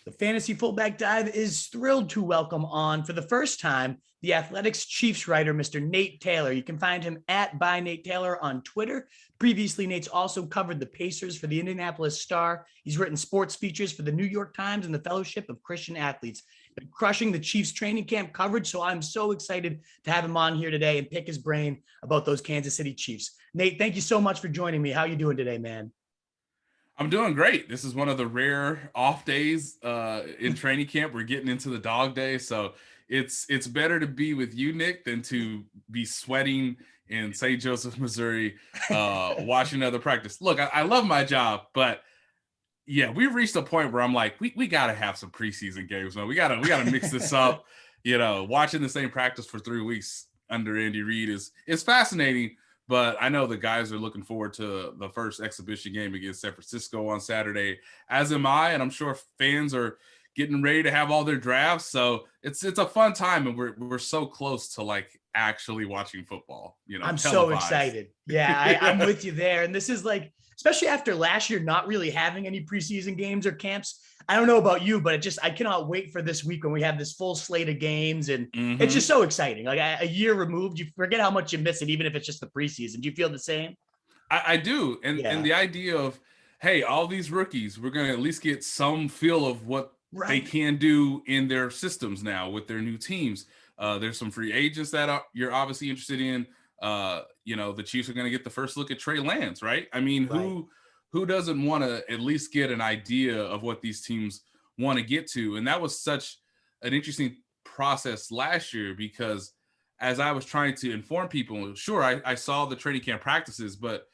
The Fantasy Fullback Dive is thrilled to welcome on, for the first time, the Athletics Chiefs writer, Mr. Nate Taylor. You can find him at @ByNateTaylor on Twitter. Previously, Nate's also covered the Pacers for the Indianapolis Star. He's written sports features for the New York Times and the Fellowship of Christian Athletes. Been crushing the Chiefs training camp coverage, so I'm so excited to have him on here today and pick his brain about those Kansas City Chiefs. Nate, thank you so much for joining me. How are you doing today, man? I'm doing great. This is one of the rare off days in training camp. We're getting into the dog day, so it's better to be with you, Nick, than to be sweating in St. Joseph, Missouri, watching another practice. Look, I love my job, but yeah, we've reached a point where I'm like, we gotta have some preseason games, man. We gotta mix this up. Watching the same practice for 3 weeks under Andy Reid is fascinating. But I know the guys are looking forward to the first exhibition game against San Francisco on Saturday, as am I, and I'm sure fans are getting ready to have all their drafts. So it's a fun time, and we're so close to like actually watching football. I'm so televised. excited. Yeah, I'm with you there. And this is like, especially after last year not really having any preseason games or camps. I don't know about you, but I cannot wait for this week when we have this full slate of games, and it's just so exciting. Like a year removed, you forget how much you miss it, even if it's just the preseason. Do you feel the same? I do, and the idea of, hey, all these rookies, we're going to at least get some feel of what they can do in their systems now with their new teams. There's some free agents that you're obviously interested in. The Chiefs are going to get the first look at Trey Lance, right? I mean, who doesn't want to at least get an idea of what these teams want to get to? And that was such an interesting process last year, because as I was trying to inform people, sure, I saw the training camp practices, but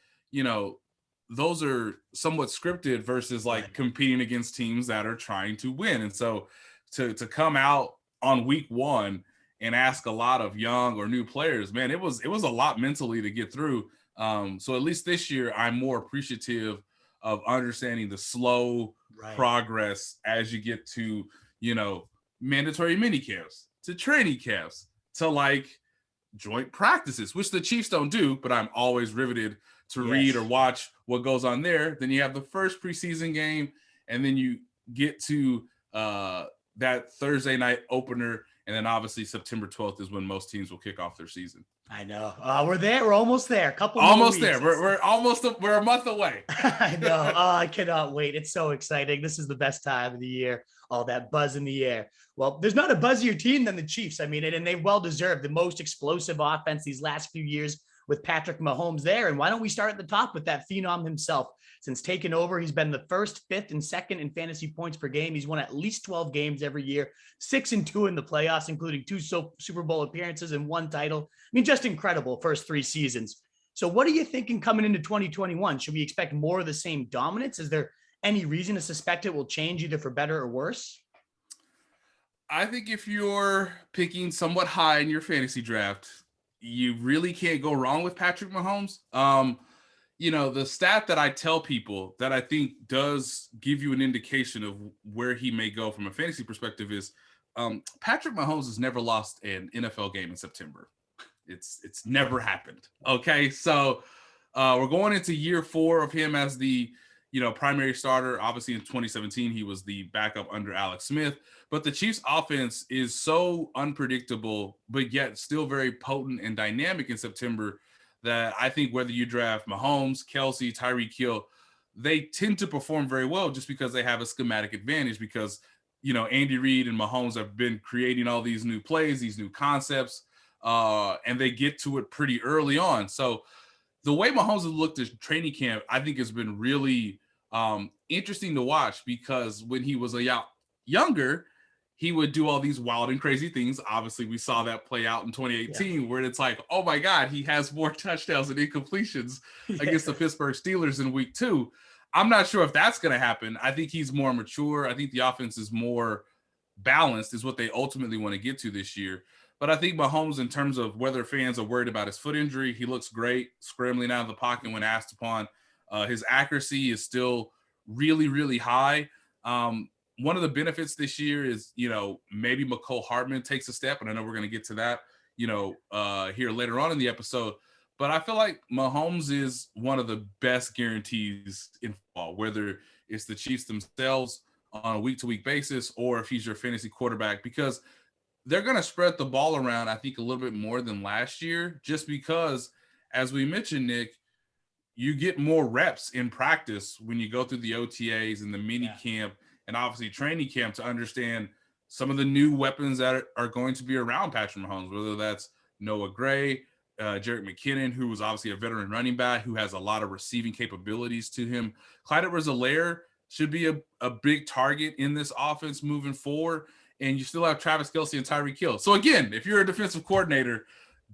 those are somewhat scripted versus like competing against teams that are trying to win. And so to come out on week one and ask a lot of young or new players, man, it was a lot mentally to get through. So at least this year, I'm more appreciative of understanding the slow progress as you get to, mandatory mini camps, to training camps, to like joint practices, which the Chiefs don't do, but I'm always riveted to read or watch what goes on there. Then you have the first preseason game, and then you get to that Thursday night opener. And then obviously September 12th is when most teams will kick off their season. I know. We're there. We're almost there. Almost there. We're a month away. I know. I cannot wait. It's so exciting. This is the best time of the year. All that buzz in the air. Well, there's not a buzzier team than the Chiefs. I mean, and they well deserved the most explosive offense these last few years with Patrick Mahomes there. And why don't we start at the top with that phenom himself? Since taking over, he's been the first, fifth, and second in fantasy points per game. He's won at least 12 games every year, 6-2 in the playoffs, including 2 Super Bowl appearances and 1 title. I mean, just incredible first 3 seasons. So what are you thinking coming into 2021? Should we expect more of the same dominance? Is there any reason to suspect it will change either for better or worse? I think if you're picking somewhat high in your fantasy draft, you really can't go wrong with Patrick Mahomes. The stat that I tell people that I think does give you an indication of where he may go from a fantasy perspective is Patrick Mahomes has never lost an NFL game in September. It's never happened. Okay, so we're going into year 4 of him as the primary starter. Obviously in 2017 he was the backup under Alex Smith, but the Chiefs offense is so unpredictable but yet still very potent and dynamic in September that I think whether you draft Mahomes, Kelce, Tyreek Hill, they tend to perform very well just because they have a schematic advantage, because Andy Reid and Mahomes have been creating all these new plays, these new concepts, and they get to it pretty early on. So the way Mahomes has looked at training camp, I think has been really interesting to watch, because when he was younger, he would do all these wild and crazy things. Obviously, we saw that play out in 2018, where it's like, oh my God, he has more touchdowns and incompletions against the Pittsburgh Steelers in week 2. I'm not sure if that's going to happen. I think he's more mature. I think the offense is more balanced, is what they ultimately want to get to this year. But I think Mahomes, in terms of whether fans are worried about his foot injury, he looks great scrambling out of the pocket when asked upon. His accuracy is still really, really high. One of the benefits this year is, maybe Mecole Hardman takes a step, and I know we're going to get to that, here later on in the episode. But I feel like Mahomes is one of the best guarantees in football, whether it's the Chiefs themselves on a week-to-week basis, or if he's your fantasy quarterback, because they're going to spread the ball around, I think, a little bit more than last year, just because, as we mentioned, Nick, you get more reps in practice when you go through the OTAs and the mini camp and obviously training camp to understand some of the new weapons that are going to be around Patrick Mahomes, whether that's Noah Gray, Jerick McKinnon, who was obviously a veteran running back who has a lot of receiving capabilities to him. Clyde Edwards-Helaire should be a big target in this offense moving forward. And you still have Travis Kelce and Tyreek Hill. So again, if you're a defensive coordinator,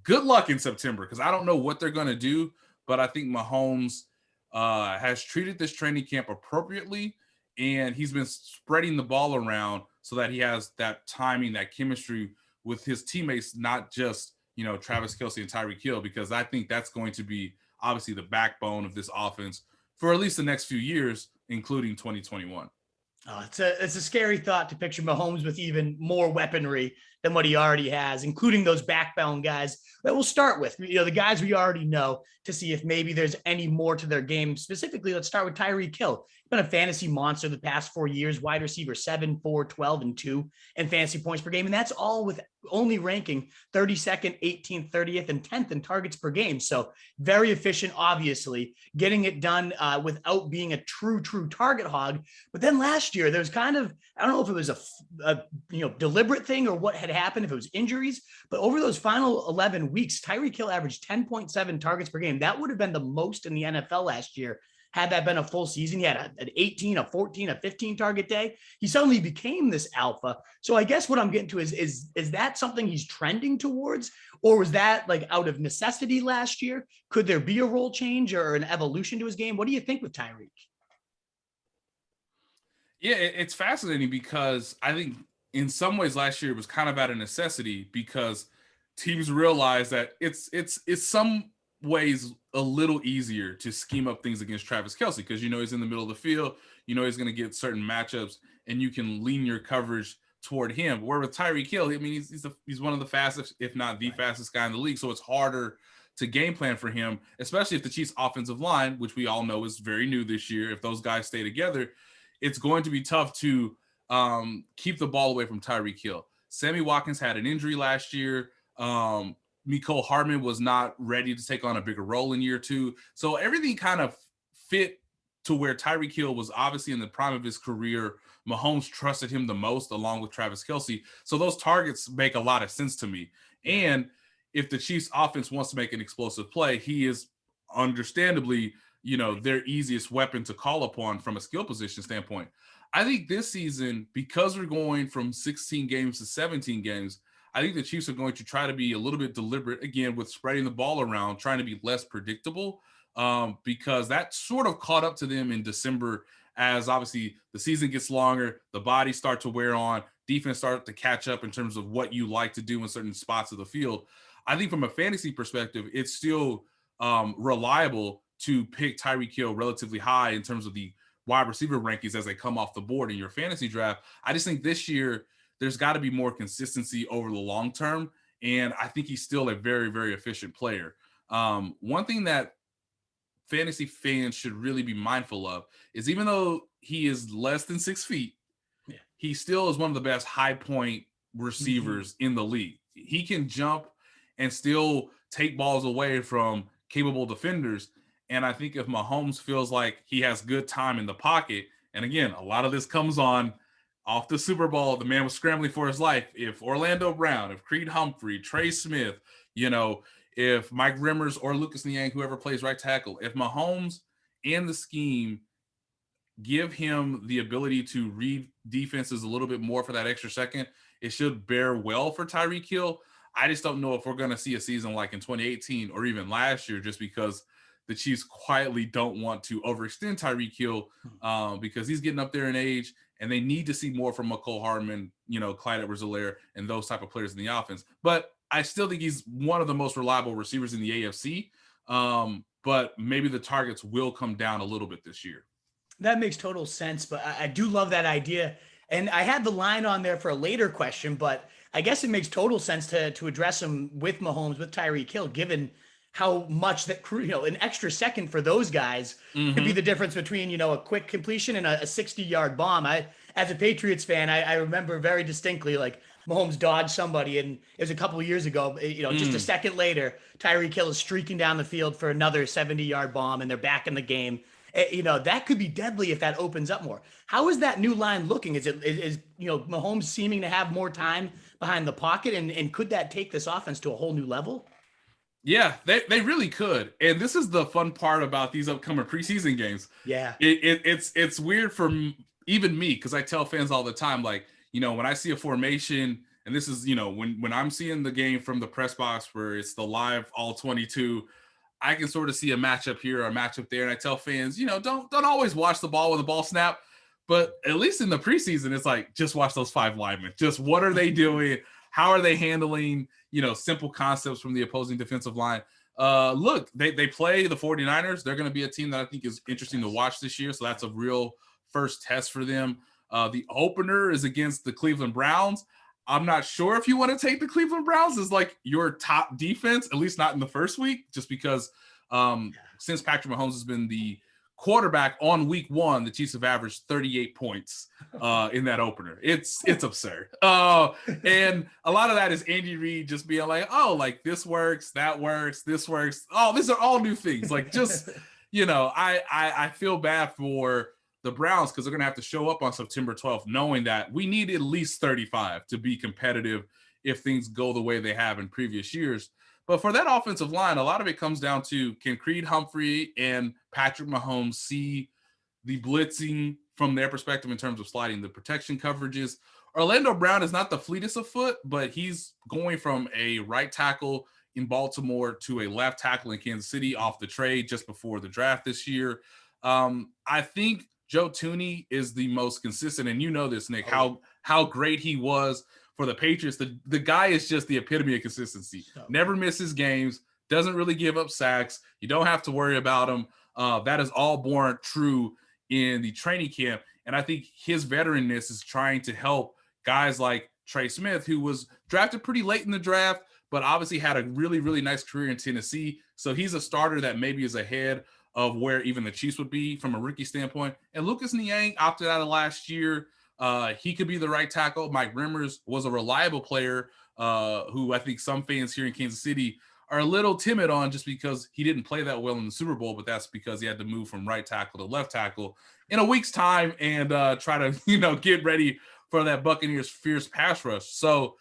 good luck in September, because I don't know what they're going to do, but I think Mahomes has treated this training camp appropriately, and he's been spreading the ball around so that he has that timing, that chemistry with his teammates, not just, Travis Kelce and Tyreek Hill, because I think that's going to be obviously the backbone of this offense for at least the next few years, including 2021. It's a scary thought to picture Mahomes with even more weaponry than what he already has, including those backbone guys that we'll start with, the guys we already know, to see if maybe there's any more to their game. Specifically, let's start with Tyreek Hill. Been a fantasy monster the past 4 years, wide receiver 7, 4, 12, and 2 in fantasy points per game. And that's all with only ranking 32nd, 18th, 30th, and 10th in targets per game. So very efficient, obviously, getting it done without being a true target hog. But then last year, there was kind of, I don't know if it was a deliberate thing or what had happened, if it was injuries, but over those final 11 weeks, Tyreek Hill averaged 10.7 targets per game. That would have been the most in the NFL last year. Had that been a full season, he had an 18, a 14, a 15 target day. He suddenly became this alpha. So I guess what I'm getting to is that something he's trending towards, or was that like out of necessity last year? Could there be a role change or an evolution to his game? What do you think with Tyreek? Yeah, it's fascinating because I think in some ways last year it was kind of out of necessity, because teams realized that it's some ways a little easier to scheme up things against Travis Kelce, because he's in the middle of the field, he's going to get certain matchups, and you can lean your coverage toward him. Where with Tyreek Hill, I mean, he's one of the fastest, if not the fastest guy in the league, so it's harder to game plan for him, especially if the Chiefs' offensive line, which we all know is very new this year, if those guys stay together, it's going to be tough to keep the ball away from Tyreek Hill. Sammy Watkins had an injury last year. Mecole Hardman was not ready to take on a bigger role in year 2. So everything kind of fit to where Tyreek Hill was obviously in the prime of his career. Mahomes trusted him the most, along with Travis Kelce. So those targets make a lot of sense to me. And if the Chiefs offense wants to make an explosive play, he is understandably, their easiest weapon to call upon from a skill position standpoint. I think this season, because we're going from 16 games to 17 games, I think the Chiefs are going to try to be a little bit deliberate, again, with spreading the ball around, trying to be less predictable, because that sort of caught up to them in December, as obviously the season gets longer, the bodies start to wear on, defense start to catch up in terms of what you like to do in certain spots of the field. I think from a fantasy perspective, it's still reliable to pick Tyreek Hill relatively high in terms of the wide receiver rankings as they come off the board in your fantasy draft. I just think this year there's got to be more consistency over the long term, and I think he's still a very, very efficient player. One thing that fantasy fans should really be mindful of is, even though he is less than 6 feet, he still is one of the best high point receivers in the league. He can jump and still take balls away from capable defenders. And I think if Mahomes feels like he has good time in the pocket, and again, a lot of this comes on off the Super Bowl, the man was scrambling for his life. If Orlando Brown, if Creed Humphrey, Trey Smith, if Mike Remmers or Lucas Niang, whoever plays right tackle, if Mahomes and the scheme give him the ability to read defenses a little bit more for that extra second, it should bear well for Tyreek Hill. I just don't know if we're going to see a season like in 2018 or even last year, just because the Chiefs quietly don't want to overextend Tyreek Hill because he's getting up there in age, and they need to see more from Mecole Hardman, Clyde Edwards-Helaire, and those type of players in the offense. But I still think he's one of the most reliable receivers in the AFC. But maybe the targets will come down a little bit this year. That makes total sense, but I do love that idea. And I had the line on there for a later question, but I guess it makes total sense to address him with Mahomes, with Tyreek Hill, given how much that, an extra second for those guys could be the difference between, a quick completion and a 60-yard bomb. As a Patriots fan, I remember very distinctly, like, Mahomes dodged somebody, and it was a couple of years ago, just a second later, Tyreek Hill is streaking down the field for another 70-yard bomb, and they're back in the game. That could be deadly if that opens up more. How is that new line looking? Is Mahomes seeming to have more time behind the pocket, and could that take this offense to a whole new level? Yeah, they really could. And this is the fun part about these upcoming preseason games. Yeah. It's weird for even me, because I tell fans all the time, like, when I see a formation, and this is, when I'm seeing the game from the press box where it's the live all 22, I can sort of see a matchup here or a matchup there. And I tell fans, don't always watch the ball when the ball snap. But at least in the preseason, it's like, just watch those 5 linemen. Just what are they doing? How are they handling, simple concepts from the opposing defensive line? Look, they play the 49ers. They're going to be a team that I think is interesting to watch this year. So that's a real first test for them. The opener is against the Cleveland Browns. I'm not sure if you want to take the Cleveland Browns as like your top defense, at least not in the first week, just because since Patrick Mahomes has been the quarterback on week 1, the Chiefs have averaged 38 points in that opener. It's absurd. And a lot of that is Andy Reid just being like, oh, like this works, that works, this works. Oh, these are all new things. Like, just, I feel bad for the Browns, because they're going to have to show up on September 12th, knowing that we need at least 35 to be competitive if things go the way they have in previous years. But for that offensive line, a lot of it comes down to, can Creed Humphrey and Patrick Mahomes see the blitzing from their perspective in terms of sliding the protection coverages? Orlando Brown is not the fleetest of foot, but he's going from a right tackle in Baltimore to a left tackle in Kansas City off the trade just before the draft this year. I think Joe Thuney is the most consistent, and this, Nick, how great he was for the Patriots. The guy is just the epitome of consistency. Never misses games, doesn't really give up sacks. You don't have to worry about him. That is all born true in the training camp. And I think his veteranness is trying to help guys like Trey Smith, who was drafted pretty late in the draft, but obviously had a really, really nice career in Tennessee. So he's a starter that maybe is ahead of where even the Chiefs would be from a rookie standpoint. And Lucas Niang opted out of last year. He could be the right tackle. Mike Remmers was a reliable player who I think some fans here in Kansas City are a little timid on, just because he didn't play that well in the Super Bowl, but that's because he had to move from right tackle to left tackle in a week's time and try to, get ready for that Buccaneers fierce pass rush. So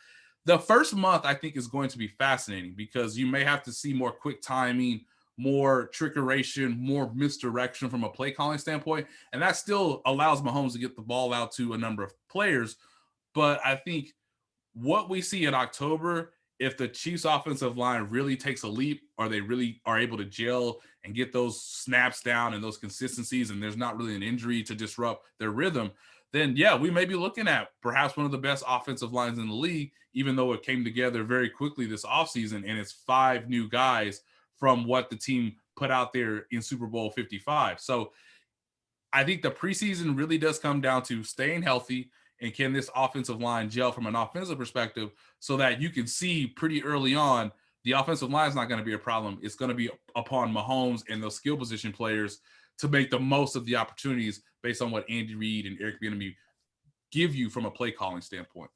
the first month I think is going to be fascinating, because you may have to see more quick timing, more trickeration, more misdirection from a play calling standpoint. And that still allows Mahomes to get the ball out to a number of players. But I think what we see in October, if the Chiefs offensive line really takes a leap, or they really are able to gel and get those snaps down and those consistencies, and there's not really an injury to disrupt their rhythm, then yeah, we may be looking at perhaps one of the best offensive lines in the league, even though it came together very quickly this offseason, and it's 5 new guys from what the team put out there in Super Bowl 55. So I think the preseason really does come down to staying healthy, and can this offensive line gel from an offensive perspective, so that you can see pretty early on the offensive line is not going to be a problem. It's going to be upon Mahomes and those skill position players to make the most of the opportunities based on what Andy Reid and Eric Bieniemy give you from a play calling standpoint.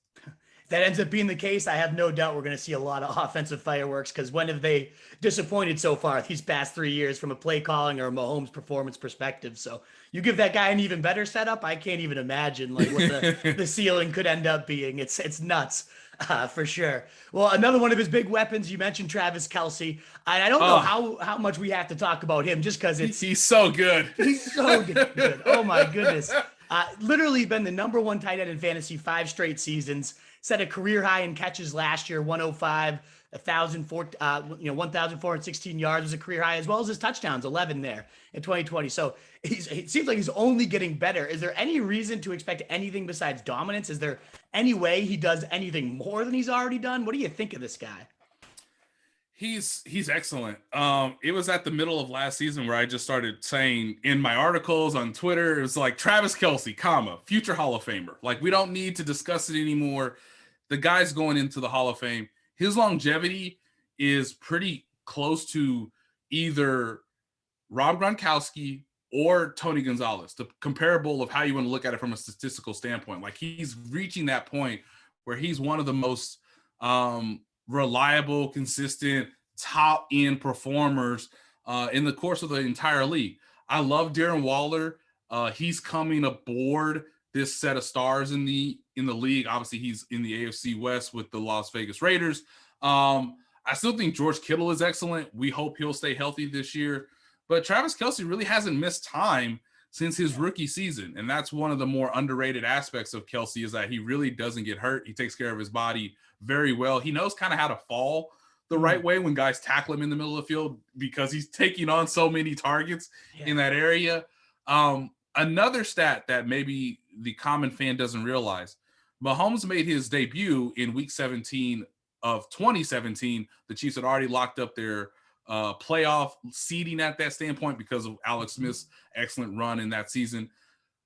That ends up being the case. I have no doubt we're going to see a lot of offensive fireworks, because when have they disappointed so far these past 3 years from a play calling or Mahomes performance perspective? So you give that guy an even better setup. I can't even imagine like what the ceiling could end up being. It's nuts for sure. Well, another one of his big weapons, you mentioned Travis Kelce. I don't know how much we have to talk about him, just because he's so good. He's so good. Oh my goodness. Literally been the number 1 tight end in fantasy 5 straight seasons. Set a career high in catches last year, 105, 1,416 yards was a career high, as well as his touchdowns, 11 there in 2020. So it seems like he's only getting better. Is there any reason to expect anything besides dominance? Is there any way he does anything more than he's already done? What do you think of this guy? He's excellent. It was at the middle of last season where I just started saying in my articles on Twitter, it was like Travis Kelce, future Hall of Famer. Like, we don't need to discuss it anymore. The guy's going into the Hall of Fame. His longevity is pretty close to either Rob Gronkowski or Tony Gonzalez, the comparable of how you want to look at it from a statistical standpoint. Like he's reaching that point where he's one of the most reliable, consistent, top end performers in the course of the entire league. I love Darren Waller. He's coming aboard this set of stars in the league. Obviously, he's in the AFC West with the Las Vegas Raiders. I still think George Kittle is excellent. We hope he'll stay healthy this year. But Travis Kelce really hasn't missed time since his rookie season. And that's one of the more underrated aspects of Kelce is that he really doesn't get hurt. He takes care of his body very well. He knows kind of how to fall the right way when guys tackle him in the middle of the field because he's taking on so many targets in that area. Another stat that maybe the common fan doesn't realize, Mahomes made his debut in week 17 of 2017. The Chiefs had already locked up their playoff seeding at that standpoint because of Alex Smith's excellent run in that season.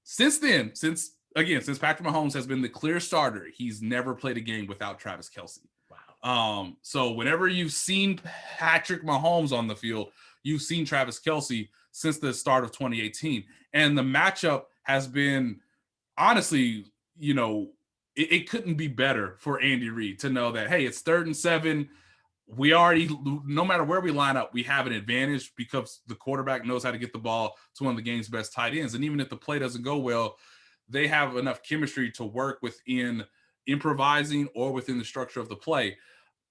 Since then, since Patrick Mahomes has been the clear starter, he's never played a game without Travis Kelce. Wow. So whenever you've seen Patrick Mahomes on the field, you've seen Travis Kelce since the start of 2018. And the matchup has been, honestly, it couldn't be better for Andy Reid to know that, hey, it's 3rd and 7. We already, no matter where we line up, we have an advantage because the quarterback knows how to get the ball to one of the game's best tight ends. And even if the play doesn't go well, they have enough chemistry to work within improvising or within the structure of the play.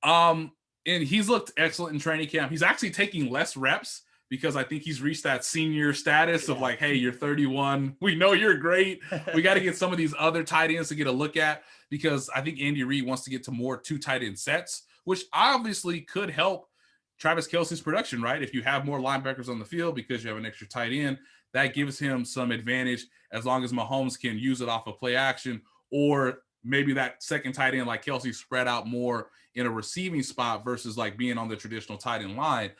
And he's looked excellent in training camp. He's actually taking less reps because I think he's reached that senior status of like, hey, you're 31. We know you're great. We got to get some of these other tight ends to get a look at because I think Andy Reid wants to get to more 2 tight end sets, which obviously could help Travis Kelce's production, right? If you have more linebackers on the field because you have an extra tight end, that gives him some advantage as long as Mahomes can use it off of play action, or maybe that second tight end like Kelce spread out more in a receiving spot versus like being on the traditional tight end line.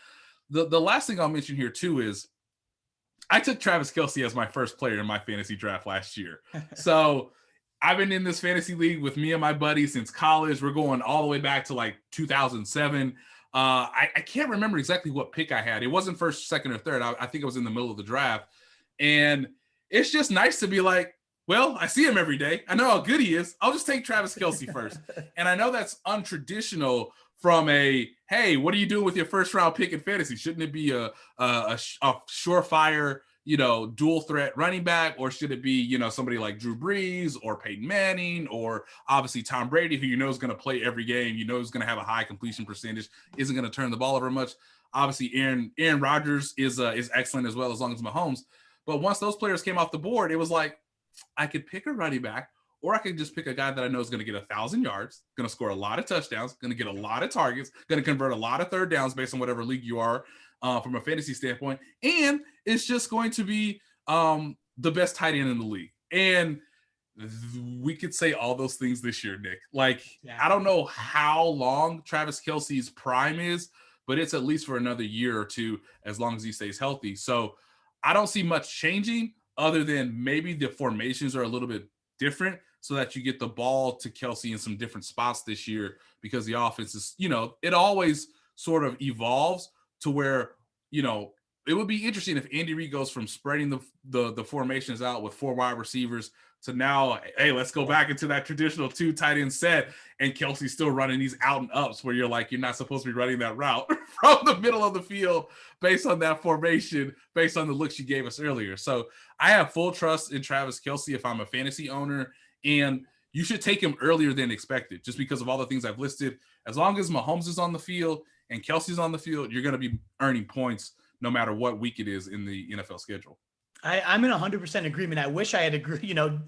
The last thing I'll mention here too is I took Travis Kelce as my first player in my fantasy draft last year. So I've been in this fantasy league with me and my buddy since college. We're going all the way back to like 2007. I can't remember exactly what pick I had. It wasn't first, second, or third. I think it was in the middle of the draft. And it's just nice to be like, well, I see him every day. I know how good he is. I'll just take Travis Kelce first. And I know that's untraditional from hey, what are you doing with your first round pick in fantasy? Shouldn't it be a surefire, dual threat running back, or should it be, somebody like Drew Brees or Peyton Manning or obviously Tom Brady, who is going to play every game, is going to have a high completion percentage, isn't going to turn the ball over much. Obviously, Aaron Rodgers is excellent as well, as long as Mahomes. But once those players came off the board, it was like I could pick a running back, or I could just pick a guy that I know is going to get 1,000 yards, going to score a lot of touchdowns, going to get a lot of targets, going to convert a lot of third downs based on whatever league you are from a fantasy standpoint. And it's just going to be the best tight end in the league. And we could say all those things this year, Nick. I don't know how long Travis Kelce's prime is, but it's at least for another year or two as long as he stays healthy. So I don't see much changing other than maybe the formations are a little bit different so that you get the ball to Kelce in some different spots this year because the offense is, it always sort of evolves to where, it would be interesting if Andy Reid goes from spreading the formations out with 4 wide receivers to now, hey, let's go back into that traditional 2 tight end set, and Kelce's still running these out and ups where you're like, you're not supposed to be running that route from the middle of the field based on that formation, based on the looks you gave us earlier. So I have full trust in Travis Kelce if I'm a fantasy owner, and you should take him earlier than expected just because of all the things I've listed. As long as Mahomes is on the field and Kelce's on the field, you're going to be earning points no matter what week it is in the NFL schedule. I'm in 100% agreement. I wish I had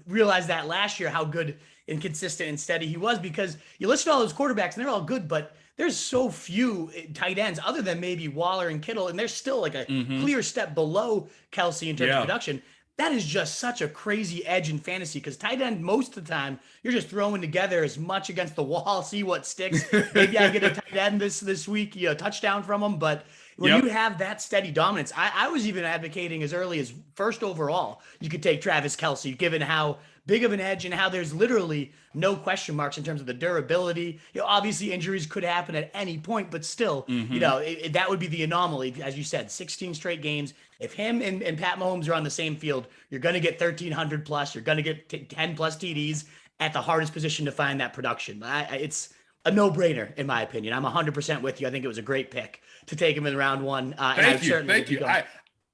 realized that last year, how good and consistent and steady he was, because you listen to all those quarterbacks and they're all good, but there's so few tight ends other than maybe Waller and Kittle. And they're still like a clear step below Kelce in terms of production. That is just such a crazy edge in fantasy because tight end, most of the time, you're just throwing together as much against the wall, see what sticks. Maybe I get a tight end this week, touchdown from him. But when you have that steady dominance, I was even advocating as early as first overall, you could take Travis Kelce, given how big of an edge and how there's literally no question marks in terms of the durability. Obviously injuries could happen at any point, but still, that would be the anomaly. As you said, 16 straight games. If him and Pat Mahomes are on the same field, you're going to get 1,300 plus. You're going to get 10 plus TDs at the hardest position to find that production. It's a no-brainer, in my opinion. I'm 100% with you. I think it was a great pick to take him in round one. Thank you.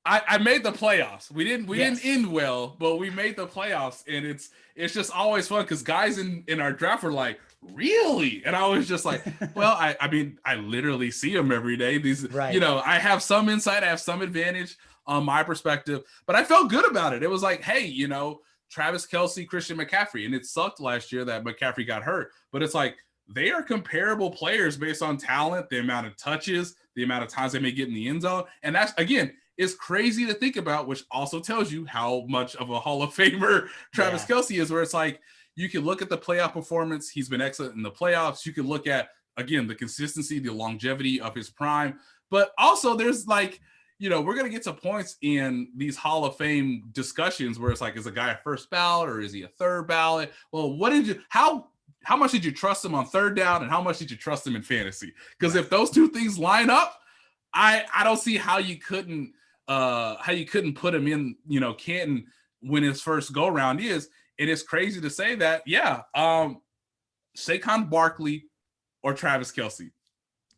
I made the playoffs. We didn't end well, but we made the playoffs, and it's just always fun because guys in our draft were like, really? And I was just like, well, I mean, I literally see them every day. These, right. I have some insight, I have some advantage on my perspective, but I felt good about it. It was like, hey, Travis Kelce, Christian McCaffrey, and it sucked last year that McCaffrey got hurt, but it's like they are comparable players based on talent, the amount of touches, the amount of times they may get in the end zone, and that's again. Is crazy to think about, which also tells you how much of a Hall of Famer Travis Kelce is, where it's like, you can look at the playoff performance. He's been excellent in the playoffs. You can look at, again, the consistency, the longevity of his prime, but also there's like, we're going to get to points in these Hall of Fame discussions where it's like, is a guy a first ballot or is he a third ballot? Well, how much did you trust him on third down and how much did you trust him in fantasy? Because if those two things line up, I don't see how you couldn't put him in, Canton when his first go round is. It is crazy to say that. Yeah. Saquon Barkley or Travis Kelce.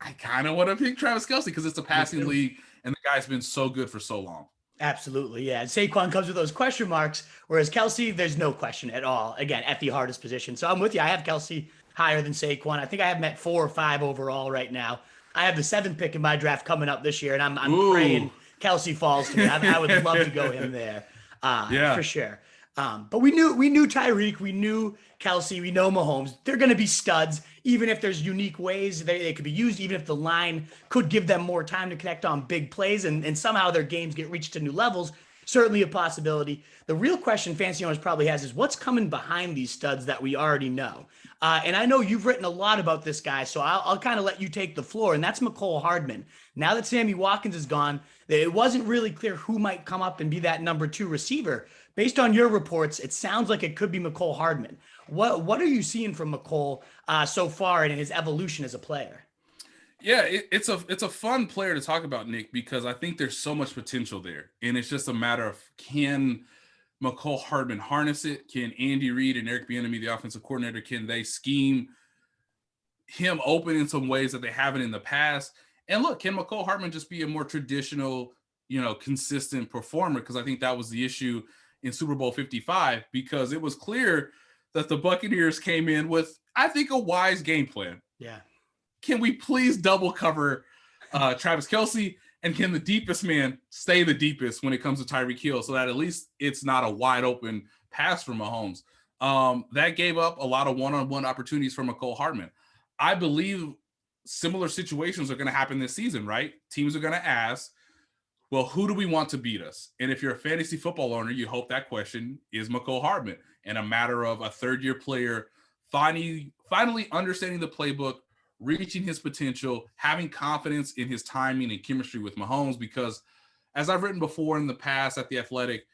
I kind of want to pick Travis Kelce because it's a passing league and the guy's been so good for so long. Absolutely. Yeah. And Saquon comes with those question marks, whereas Kelce, there's no question at all. Again, at the hardest position. So I'm with you. I have Kelce higher than Saquon. I think I have him at 4 or 5 overall right now. I have the 7th pick in my draft coming up this year, and I'm praying Kelce falls to me. I would love to go him there, for sure. But we knew Tyreek, we knew Kelce, we know Mahomes. They're going to be studs, even if there's unique ways they could be used, even if the line could give them more time to connect on big plays, and somehow their games get reached to new levels. Certainly a possibility. The real question fantasy owners probably has is what's coming behind these studs that we already know. And I know you've written a lot about this guy, so I'll kind of let you take the floor, and that's Mecole Hardman. Now that Sammy Watkins is gone, it wasn't really clear who might come up and be that number 2 receiver. Based on your reports, it sounds like it could be Mecole Hardman. What are you seeing from Mecole so far in his evolution as a player? Yeah, it's a fun player to talk about, Nick, because I think there's so much potential there. And it's just a matter of, can Mecole Hardman harness it? Can Andy Reid and Eric Bieniemy, the offensive coordinator, can they scheme him open in some ways that they haven't in the past? And look, can Mecole Hardman just be a more traditional, consistent performer? Because I think that was the issue in Super Bowl 55, because it was clear that the Buccaneers came in with, I think, a wise game plan. Yeah. Can we please double cover Travis Kelce? And can the deepest man stay the deepest when it comes to Tyreek Hill, so that at least it's not a wide open pass from Mahomes? That gave up a lot of one-on-one opportunities for Mecole Hardman. I believe similar situations are going to happen this season, right? Teams are going to ask, well, who do we want to beat us? And if you're a fantasy football owner, you hope that question is Mecole Hardman, and a matter of a third-year player finally understanding the playbook, reaching his potential, having confidence in his timing and chemistry with Mahomes. Because as I've written before in the past at The Athletic,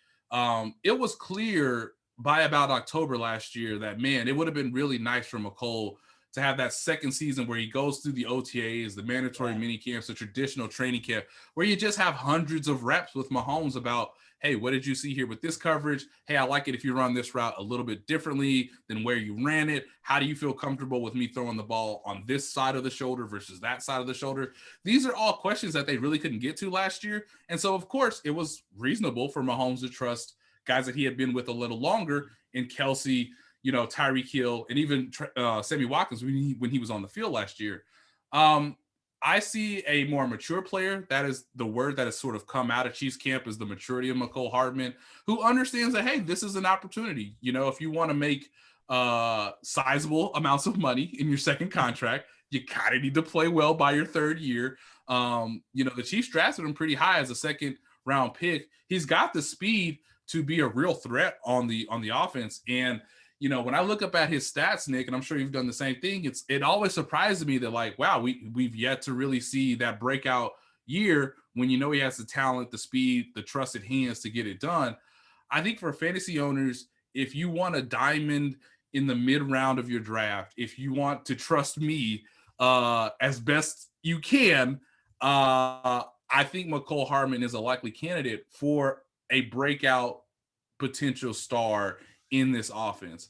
it was clear by about October last year that, man, it would have been really nice for Mecole to have that second season where he goes through the OTAs, the mandatory mini camps, the traditional training camp, where you just have hundreds of reps with Mahomes about, hey, what did you see here with this coverage? Hey, I like it if you run this route a little bit differently than where you ran it. How do you feel comfortable with me throwing the ball on this side of the shoulder versus that side of the shoulder? These are all questions that they really couldn't get to last year. And so, of course, it was reasonable for Mahomes to trust guys that he had been with a little longer in Kelce, Tyreek Hill, and even Sammy Watkins when he was on the field last year. I see a more mature player. That is the word that has sort of come out of Chiefs camp, is the maturity of Mecole Hardman, who understands that, hey, this is an opportunity. If you want to make sizable amounts of money in your second contract, you kind of need to play well by your third year. The Chiefs drafted him pretty high as a second round pick. He's got the speed to be a real threat on the offense. And when I look up at his stats, Nick, and I'm sure you've done the same thing, it always surprises me that, like, wow, we've yet to really see that breakout year when he has the talent, the speed, the trusted hands to get it done. I think for fantasy owners, if you want a diamond in the mid round of your draft, if you want to trust me as best you can, I think Mecole Hardman is a likely candidate for a breakout potential star in this offense.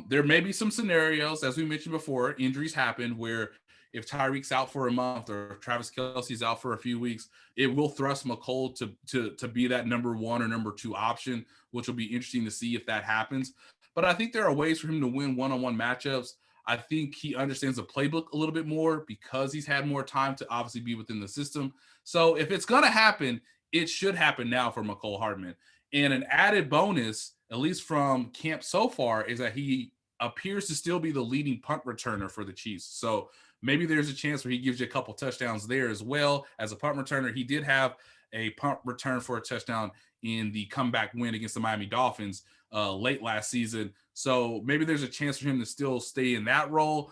There may be some scenarios, as we mentioned before, injuries happen where if Tyreek's out for a month or if Travis Kelce's out for a few weeks, it will thrust Mecole to be that number one or number two option, which will be interesting to see if that happens. But I think there are ways for him to win one-on-one matchups. I think he understands the playbook a little bit more because he's had more time to obviously be within the system. So if it's going to happen, it should happen now for Mecole Hardman. And an added bonus, at least from camp so far, is that he appears to still be the leading punt returner for the Chiefs. So maybe there's a chance where he gives you a couple touchdowns there as well as a punt returner. He did have a punt return for a touchdown in the comeback win against the Miami Dolphins late last season. So maybe there's a chance for him to still stay in that role.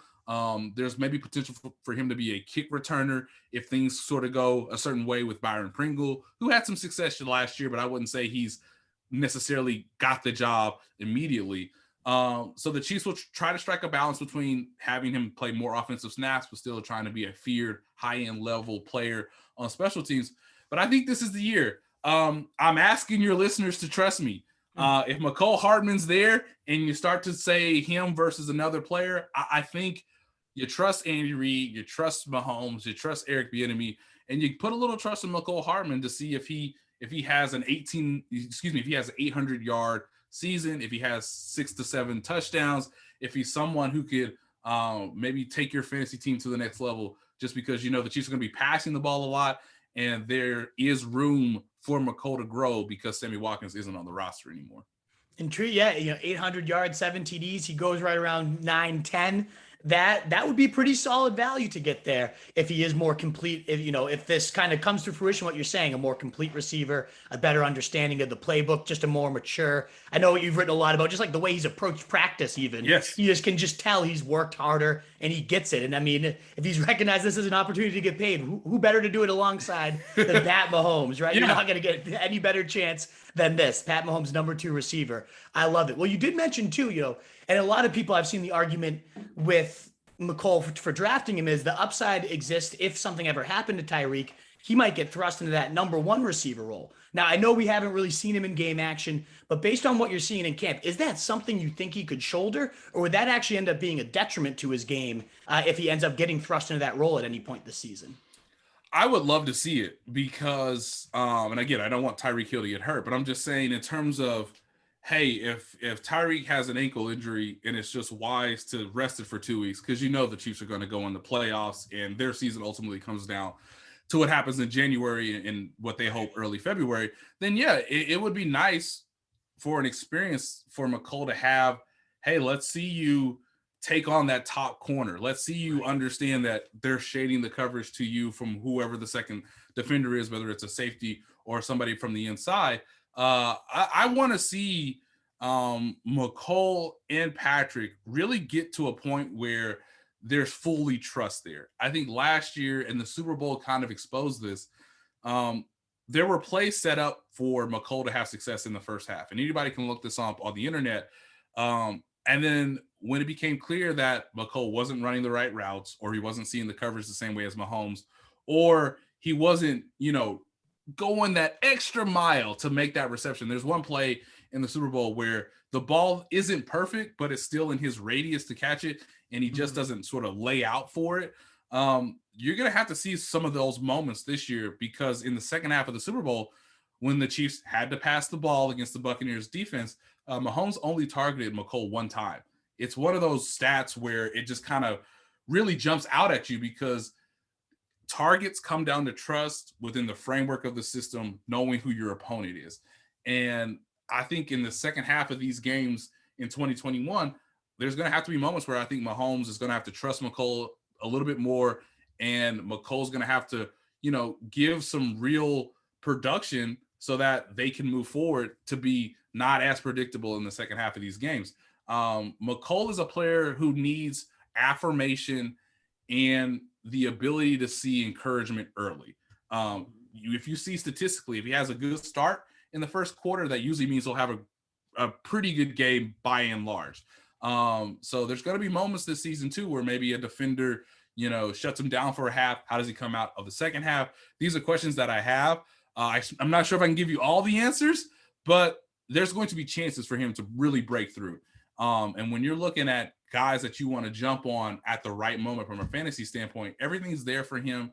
There's maybe potential for him to be a kick returner if things sort of go a certain way with Byron Pringle, who had some success last year, but I wouldn't say he's necessarily got the job immediately. So the Chiefs will try to strike a balance between having him play more offensive snaps, but still trying to be a feared high-end level player on special teams. But I think this is the year. I'm asking your listeners to trust me. If Mecole Hardman's there and you start to say him versus another player, I think you trust Andy Reid, you trust Mahomes, you trust Eric Bieniemy, and you put a little trust in Mecole Hardman to see if he has an 800-yard season, if he has 6 to 7 touchdowns, if he's someone who could maybe take your fantasy team to the next level, just because the Chiefs are going to be passing the ball a lot, and there is room for Mecole to grow because Sammy Watkins isn't on the roster anymore. And true, yeah, 800 yards, 7 TDs. He goes right around 9-10. That would be pretty solid value to get there if he is more complete. If this kind of comes to fruition, what you're saying, a more complete receiver, a better understanding of the playbook, just a more mature. I know what you've written a lot about, just like the way he's approached practice. Even yes, you just can tell he's worked harder and he gets it. And I mean, if he's recognized this as an opportunity to get paid, who better to do it alongside than Pat Mahomes, right? Yeah. You're not going to get any better chance than this. Pat Mahomes, number 2 receiver. I love it. Well, you did mention too, and a lot of people, I've seen the argument with Mecole for drafting him is the upside exists if something ever happened to Tyreek, he might get thrust into that number 1 receiver role. Now, I know we haven't really seen him in game action, but based on what you're seeing in camp, is that something you think he could shoulder, or would that actually end up being a detriment to his game if he ends up getting thrust into that role at any point this season? I would love to see it because, and again, I don't want Tyreek Hill to get hurt, but I'm just saying in terms of, hey, if Tyreek has an ankle injury and it's just wise to rest it for 2 weeks, because the Chiefs are going to go in the playoffs and their season ultimately comes down to what happens in January and what they hope early February, then yeah, it would be nice for an experience for Mecole to have, hey, let's see you take on that top corner. Let's see you understand that they're shading the coverage to you from whoever the second defender is, whether it's a safety or somebody from the inside. I want to see Mecole and Patrick really get to a point where there's fully trust there. I think last year and the Super Bowl kind of exposed this. There were plays set up for Mecole to have success in the first half, and anybody can look this up on the internet. And then when it became clear that Mecole wasn't running the right routes, or he wasn't seeing the coverage the same way as Mahomes, or he wasn't, going that extra mile to make that reception. There's one play in the Super Bowl where the ball isn't perfect, but it's still in his radius to catch it, and he just doesn't sort of lay out for it. You're going to have to see some of those moments this year, because in the second half of the Super Bowl, when the Chiefs had to pass the ball against the Buccaneers defense, Mahomes only targeted Mecole one time. It's one of those stats where it just kind of really jumps out at you, because targets come down to trust within the framework of the system, knowing who your opponent is. And I think in the second half of these games in 2021, there's going to have to be moments where I think Mahomes is going to have to trust Mecole a little bit more, and Mecole's going to have to, give some real production so that they can move forward to be not as predictable in the second half of these games. Mecole is a player who needs affirmation and the ability to see encouragement early. If you see statistically, if he has a good start in the first quarter, that usually means he'll have a a pretty good game by and large. So there's going to be moments this season too where maybe a defender, shuts him down for a half. How does he come out of the second half? These are questions that I have. I'm not sure if I can give you all the answers, but there's going to be chances for him to really break through. And when you're looking at guys that you want to jump on at the right moment from a fantasy standpoint, everything's there for him.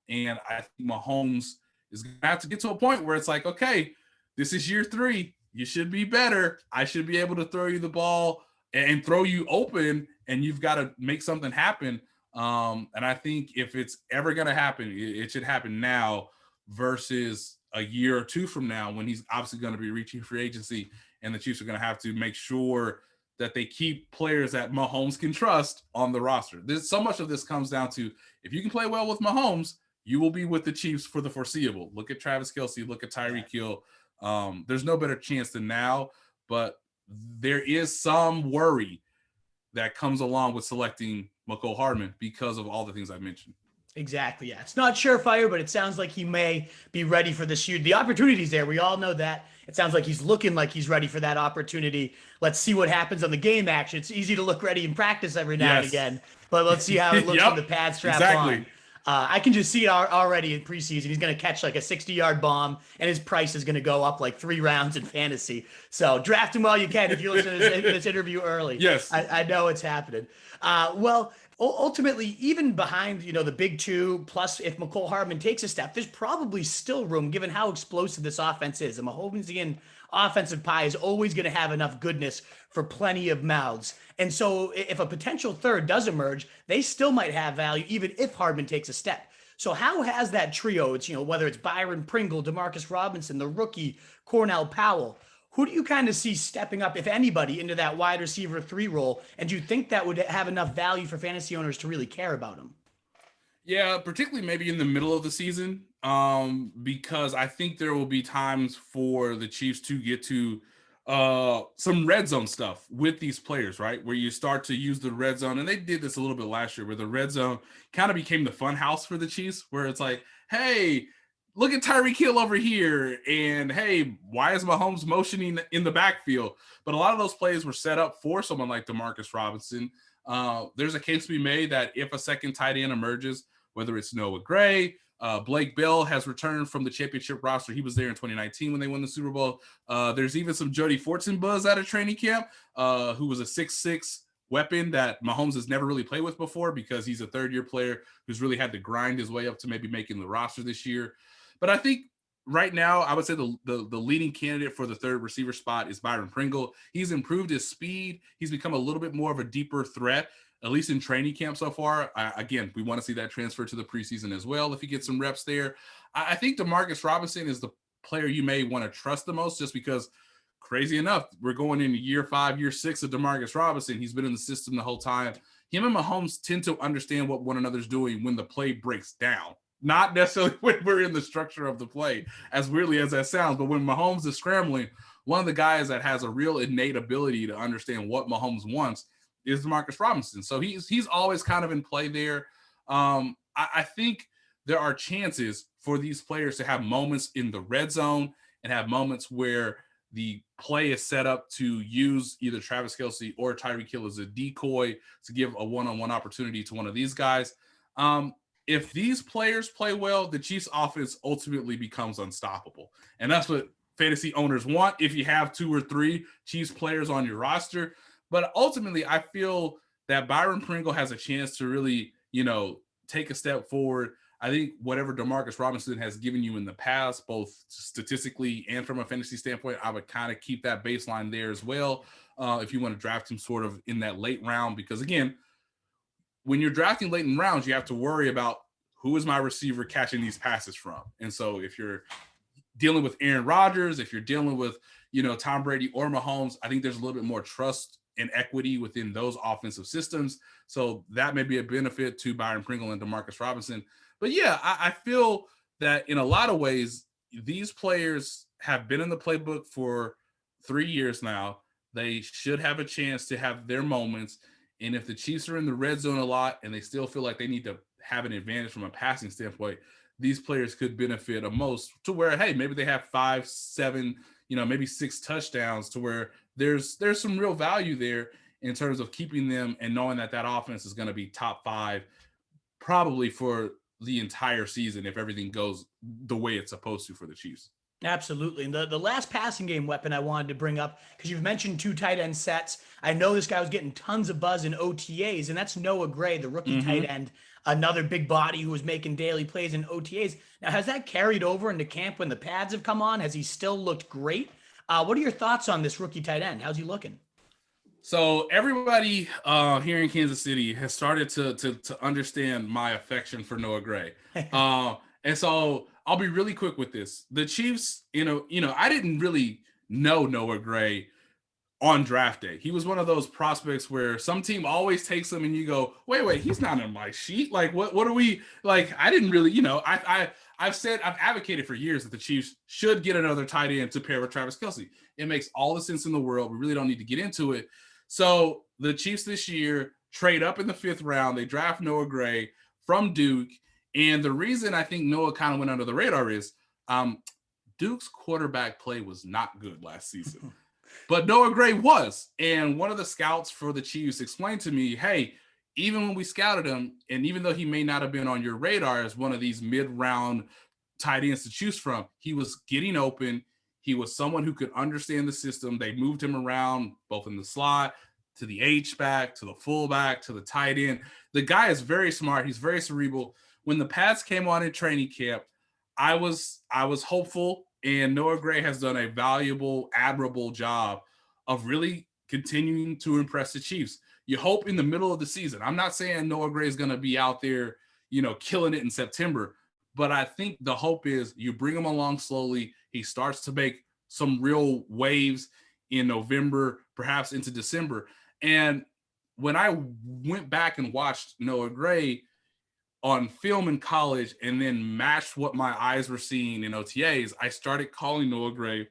And I think Mahomes is going to have to get to a point where it's like, okay, this is year 3. You should be better. I should be able to throw you the ball and throw you open, and you've got to make something happen. And I think if it's ever going to happen, it should happen now versus a year or 2 from now when he's obviously going to be reaching free agency, and the Chiefs are going to have to make sure that they keep players that Mahomes can trust on the roster. So much of this comes down to, if you can play well with Mahomes, you will be with the Chiefs for the foreseeable. Look at Travis Kelce, look at Tyreek Hill. There's no better chance than now, but there is some worry that comes along with selecting Mecole Hardman because of all the things I mentioned. Exactly. Yeah. It's not surefire, but it sounds like he may be ready for this year. The opportunity's there. We all know that. It sounds like he's looking like he's ready for that opportunity. Let's see what happens on the game action. It's easy to look ready in practice every now and again, but let's see how it looks when the pads strap on. I can just see it already in preseason. He's going to catch like a 60-yard bomb, and his price is going to go up like 3 rounds in fantasy. So draft him while you can if you listen to this interview early. Yes. I know it's happening. Well, ultimately, even behind, the big 2, plus if Mecole Hardman takes a step, there's probably still room given how explosive this offense is. The Mahomesian offensive pie is always going to have enough goodness for plenty of mouths. And so if a potential third does emerge, they still might have value even if Hardman takes a step. So how has that trio, it's, whether it's Byron, Pringle, Demarcus Robinson, the rookie, Cornell, Powell, who do you kind of see stepping up, if anybody, into that wide receiver 3 role? And do you think that would have enough value for fantasy owners to really care about him? Yeah, particularly maybe in the middle of the season, because I think there will be times for the Chiefs to get to some red zone stuff with these players, right? Where you start to use the red zone, and they did this a little bit last year, where the red zone kind of became the fun house for the Chiefs, where it's like, hey, look at Tyreek Hill over here, and hey, why is Mahomes motioning in the backfield? But a lot of those plays were set up for someone like Demarcus Robinson. There's a case to be made that if a second tight end emerges, whether it's Noah Gray, Blake Bell has returned from the championship roster. He was there in 2019 when they won the Super Bowl. There's even some Jody Fortson buzz out of training camp, who was a 6'6" weapon that Mahomes has never really played with before, because he's a third-year player who's really had to grind his way up to maybe making the roster this year. But I think right now, I would say the leading candidate for the third receiver spot is Byron Pringle. He's improved his speed. He's become a little bit more of a deeper threat, at least in training camp so far. Again, we want to see that transfer to the preseason as well if he gets some reps there. I think Demarcus Robinson is the player you may want to trust the most, just because, crazy enough, we're going into year 5, year 6 of Demarcus Robinson. He's been in the system the whole time. Him and Mahomes tend to understand what one another's doing when the play breaks down. Not necessarily when we're in the structure of the play, as weirdly as that sounds, but when Mahomes is scrambling, one of the guys that has a real innate ability to understand what Mahomes wants is Demarcus Robinson. So he's always kind of in play there. I think there are chances for these players to have moments in the red zone and have moments where the play is set up to use either Travis Kelce or Tyreek Hill as a decoy to give a one-on-one opportunity to one of these guys. If these players play well, the Chiefs offense ultimately becomes unstoppable. And that's what fantasy owners want if you have 2 or 3 Chiefs players on your roster. But ultimately, I feel that Byron Pringle has a chance to really, take a step forward. I think whatever Demarcus Robinson has given you in the past, both statistically and from a fantasy standpoint, I would kind of keep that baseline there as well. If you want to draft him sort of in that late round, because again, when you're drafting late in rounds, you have to worry about who is my receiver catching these passes from. And so if you're dealing with Aaron Rodgers, if you're dealing with, Tom Brady or Mahomes, I think there's a little bit more trust and equity within those offensive systems. So that may be a benefit to Byron Pringle and Demarcus Robinson. But yeah, I feel that in a lot of ways, these players have been in the playbook for 3 years now. They should have a chance to have their moments. And if the Chiefs are in the red zone a lot and they still feel like they need to have an advantage from a passing standpoint, these players could benefit a most to where, hey, maybe they have 5, 7, maybe 6 touchdowns, to where there's some real value there in terms of keeping them and knowing that offense is going to be top 5 probably for the entire season if everything goes the way it's supposed to for the Chiefs. Absolutely. And the last passing game weapon I wanted to bring up, because you've mentioned 2 tight end sets. I know this guy was getting tons of buzz in OTAs, and that's Noah Gray, the rookie tight end, another big body who was making daily plays in OTAs. Now, has that carried over into camp when the pads have come on? Has he still looked great? What are your thoughts on this rookie tight end? How's he looking? So everybody here in Kansas City has started to understand my affection for Noah Gray. And so I'll be really quick with this. The Chiefs, I didn't really know Noah Gray on draft day. He was one of those prospects where some team always takes him and you go, wait, he's not on my sheet. Like, what are we like? I didn't really, I've advocated for years that the Chiefs should get another tight end to pair with Travis Kelce. It makes all the sense in the world. We really don't need to get into it. So the Chiefs this year trade up in the 5th round. They draft Noah Gray from Duke. And the reason I think Noah kind of went under the radar is Duke's quarterback play was not good last season, but Noah Gray was. And one of the scouts for the Chiefs explained to me, hey, even when we scouted him, and even though he may not have been on your radar as one of these mid-round tight ends to choose from, he was getting open. He was someone who could understand the system. They moved him around both in the slot, to the H-back, to the fullback, to the tight end. The guy is very smart. He's very cerebral. When the pads came on in training camp, I was hopeful, and Noah Gray has done a valuable, admirable job of really continuing to impress the Chiefs. You hope in the middle of the season. I'm not saying Noah Gray is going to be out there, killing it in September, but I think the hope is you bring him along slowly. He starts to make some real waves in November, perhaps into December. And when I went back and watched Noah Gray on film in college and then matched what my eyes were seeing in OTAs, I started calling Noah Gray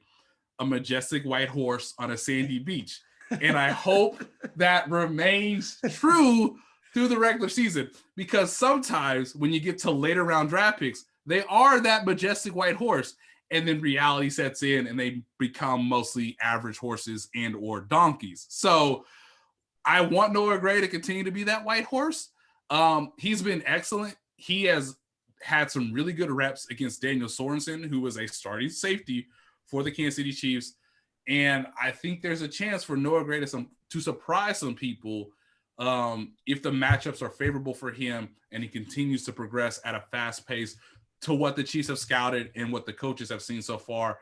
a majestic white horse on a sandy beach. And I hope that remains true through the regular season, because sometimes when you get to later round draft picks, they are that majestic white horse, and then reality sets in and they become mostly average horses and or donkeys. So I want Noah Gray to continue to be that white horse. He's been excellent. He has had some really good reps against Daniel Sorensen, who was a starting safety for the Kansas City Chiefs. And I think there's a chance for Noah Gray to surprise some people if the matchups are favorable for him and he continues to progress at a fast pace to what the Chiefs have scouted and what the coaches have seen so far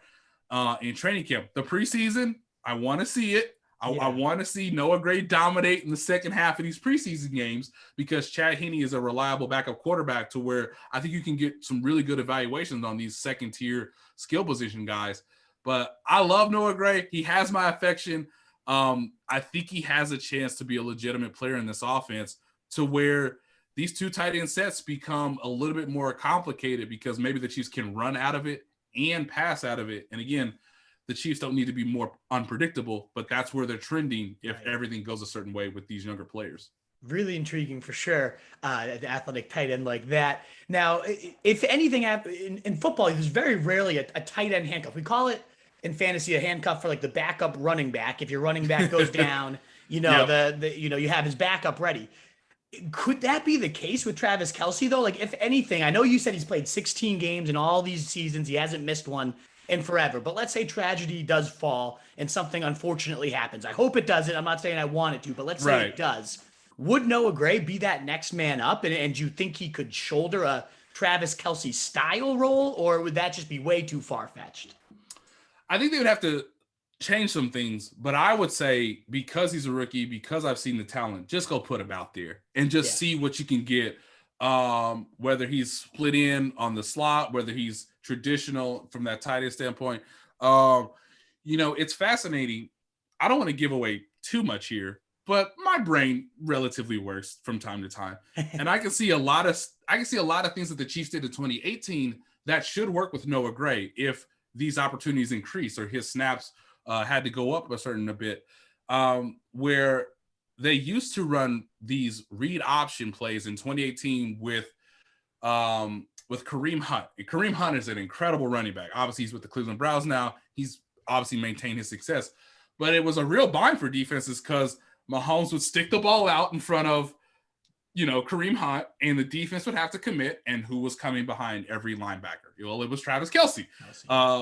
in training camp. The preseason, I want to see it. I want to see Noah Gray dominate in the second half of these preseason games, because Chad Henne is a reliable backup quarterback to where I think you can get some really good evaluations on these second-tier skill position guys. But I love Noah Gray. He has my affection. I think he has a chance to be a legitimate player in this offense, to where these 2 tight end sets become a little bit more complicated, because maybe the Chiefs can run out of it and pass out of it. And again, the Chiefs don't need to be more unpredictable, but that's where they're trending if everything goes a certain way with these younger players. Really intriguing for sure, the athletic tight end like that. Now, if anything, in football, there's very rarely a tight end handcuff. We call it in fantasy a handcuff for like the backup running back. If your running back goes down, you have his backup ready. Could that be the case with Travis Kelce, though? Like, if anything, I know you said he's played 16 games in all these seasons. He hasn't missed one in forever. But let's say tragedy does fall and something unfortunately happens. I hope it doesn't. I'm not saying I want it to, but let's say it does. Would Noah Gray be that next man up? And do you think he could shoulder a Travis Kelce style role, or would that just be way too far-fetched? I think they would have to change some things, but I would say, because he's a rookie, because I've seen the talent, just go put him out there and just see what you can get. Whether he's split in on the slot, whether he's traditional from that tight end standpoint. It's fascinating. I don't want to give away too much here, but my brain relatively works from time to time. And I can see a lot of things that the Chiefs did in 2018 that should work with Noah Gray if these opportunities increase or his snaps had to go up a bit, where they used to run these read option plays in 2018 with Kareem Hunt. And Kareem Hunt is an incredible running back. Obviously, he's with the Cleveland Browns now. He's obviously maintain his success. But it was a real bind for defenses because Mahomes would stick the ball out in front of, Kareem Hunt, and the defense would have to commit. And who was coming behind every linebacker? Well, it was Travis Kelce,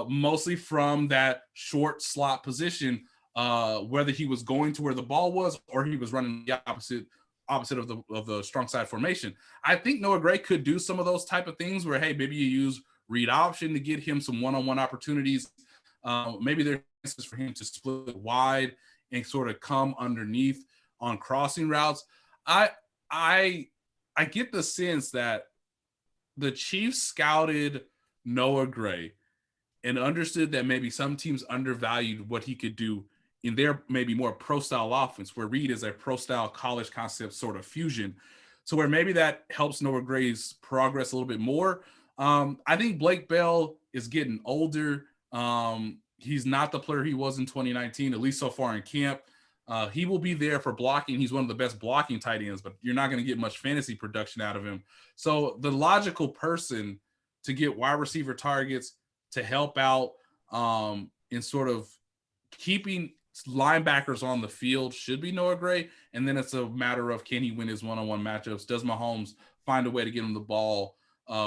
mostly from that short slot position, whether he was going to where the ball was or he was running the opposite of the strong side formation. I think Noah Gray could do some of those type of things where, hey, maybe you use read option to get him some one-on-one opportunities. Maybe there's chances for him to split wide and sort of come underneath on crossing routes. I get the sense that the Chiefs scouted Noah Gray and understood that maybe some teams undervalued what he could do in their maybe more pro-style offense, where Reed is a pro-style college concept sort of fusion. So where maybe that helps Noah Gray's progress a little bit more. I think Blake Bell is getting older. He's not the player he was in 2019, at least so far in camp. He will be there for blocking. He's one of the best blocking tight ends, but you're not going to get much fantasy production out of him. So the logical person to get wide receiver targets to help out in sort of keeping linebackers on the field should be Noah Gray. And then it's a matter of, can he win his one-on-one matchups? Does Mahomes find a way to get him the ball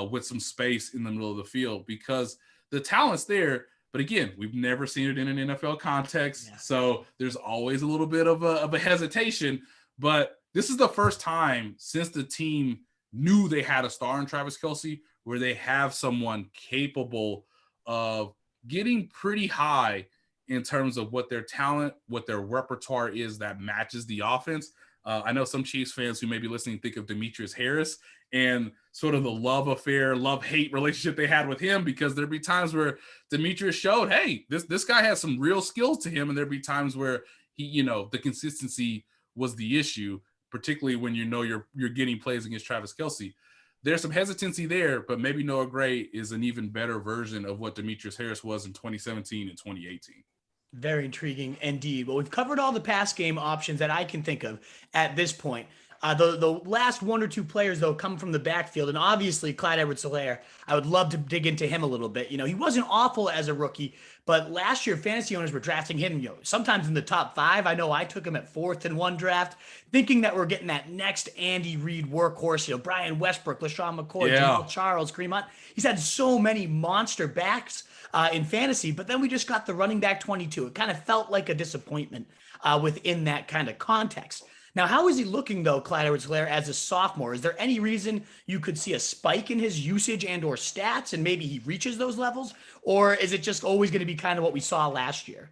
with some space in the middle of the field? Because the talent's there. But again, we've never seen it in an NFL context. Yeah. So there's always a little bit of a hesitation. But this is the first time since the team knew they had a star in Travis Kelce where they have someone capable of getting pretty high in terms of what their talent, what their repertoire is that matches the offense. I know some Chiefs fans who may be listening think of Demetrius Harris and sort of the love-hate relationship they had with him, because there'd be times where Demetrius showed, hey, this guy has some real skills to him, and there'd be times where he, the consistency was the issue, particularly when you're getting plays against Travis Kelce. There's some hesitancy there, but maybe Noah Gray is an even better version of what Demetrius Harris was in 2017 and 2018. Very intriguing indeed. Well, we've covered all the pass game options that I can think of at this point. The last one or two players, though, come from the backfield. And obviously, Clyde Edwards-Helaire, I would love to dig into him a little bit. He wasn't awful as a rookie, but last year, fantasy owners were drafting him, sometimes in the top 5. I know I took him at 4th in one draft, thinking that we're getting that next Andy Reid workhorse, Brian Westbrook, LaShawn McCoy, Jamal Charles, Kareem Hunt. He's had so many monster backs in fantasy, but then we just got the running back 22. It kind of felt like a disappointment within that kind of context. Now, how is he looking, though, Clyde Edwards-Helaire, as a sophomore? Is there any reason you could see a spike in his usage and or stats, and maybe he reaches those levels? Or is it just always going to be kind of what we saw last year?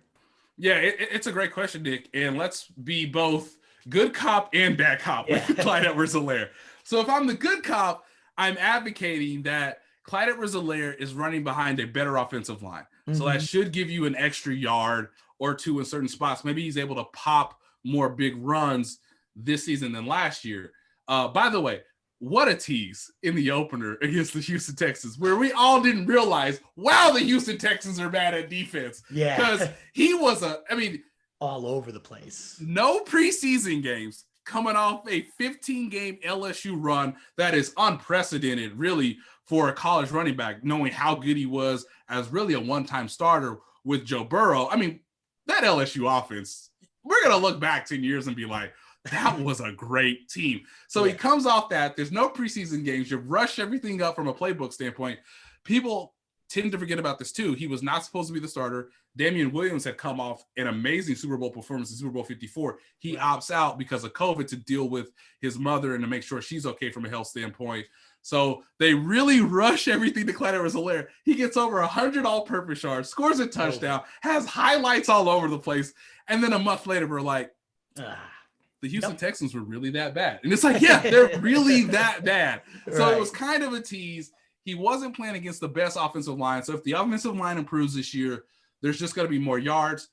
Yeah, it's a great question, Nick. And let's be both good cop and bad cop with Clyde Edwards-Helaire. So if I'm the good cop, I'm advocating that Clyde Edwards-Helaire is running behind a better offensive line. Mm-hmm. So that should give you an extra yard or two in certain spots. Maybe he's able to pop more big runs this season than last year. By the way, what a tease in the opener against the Houston Texans, where we all didn't realize, wow, the Houston Texans are bad at defense. Yeah. Because he was all over the place. No preseason games, coming off a 15-game LSU run that is unprecedented, really, for a college running back, knowing how good he was as really a one-time starter with Joe Burrow. That LSU offense, we're going to look back 10 years and be like, that was a great team. So he comes off that. There's no preseason games. You rush everything up from a playbook standpoint. People tend to forget about this too. He was not supposed to be the starter. Damian Williams had come off an amazing Super Bowl performance in Super Bowl 54. He opts out because of COVID to deal with his mother and to make sure she's okay from a health standpoint. So they really rush everything to Clyde Edwards-Helaire. He gets over 100 all-purpose yards, scores a touchdown, has highlights all over the place. And then a month later, we're like, the Houston Texans were really that bad. And it's like, yeah, they're really that bad. So It was kind of a tease. He wasn't playing against the best offensive line. So if the offensive line improves this year, there's just going to be more yards.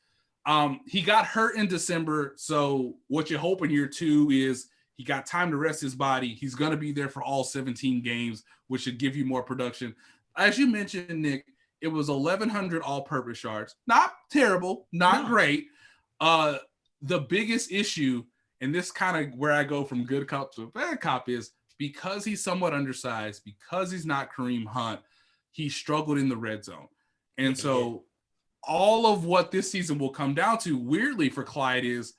He got hurt in December. So what you hope in year 2 is he got time to rest his body. He's going to be there for all 17 games, which should give you more production. As you mentioned, Nick, it was 1,100 all-purpose yards. Not terrible, not great. The biggest issue, and this kind of where I go from good cop to bad cop, is because he's somewhat undersized, because he's not Kareem Hunt, he struggled in the red zone. And so all of what this season will come down to, weirdly for Clyde, is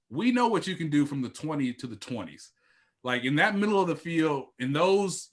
we know what you can do from the 20 to the 20s. Like in that middle of the field, in those,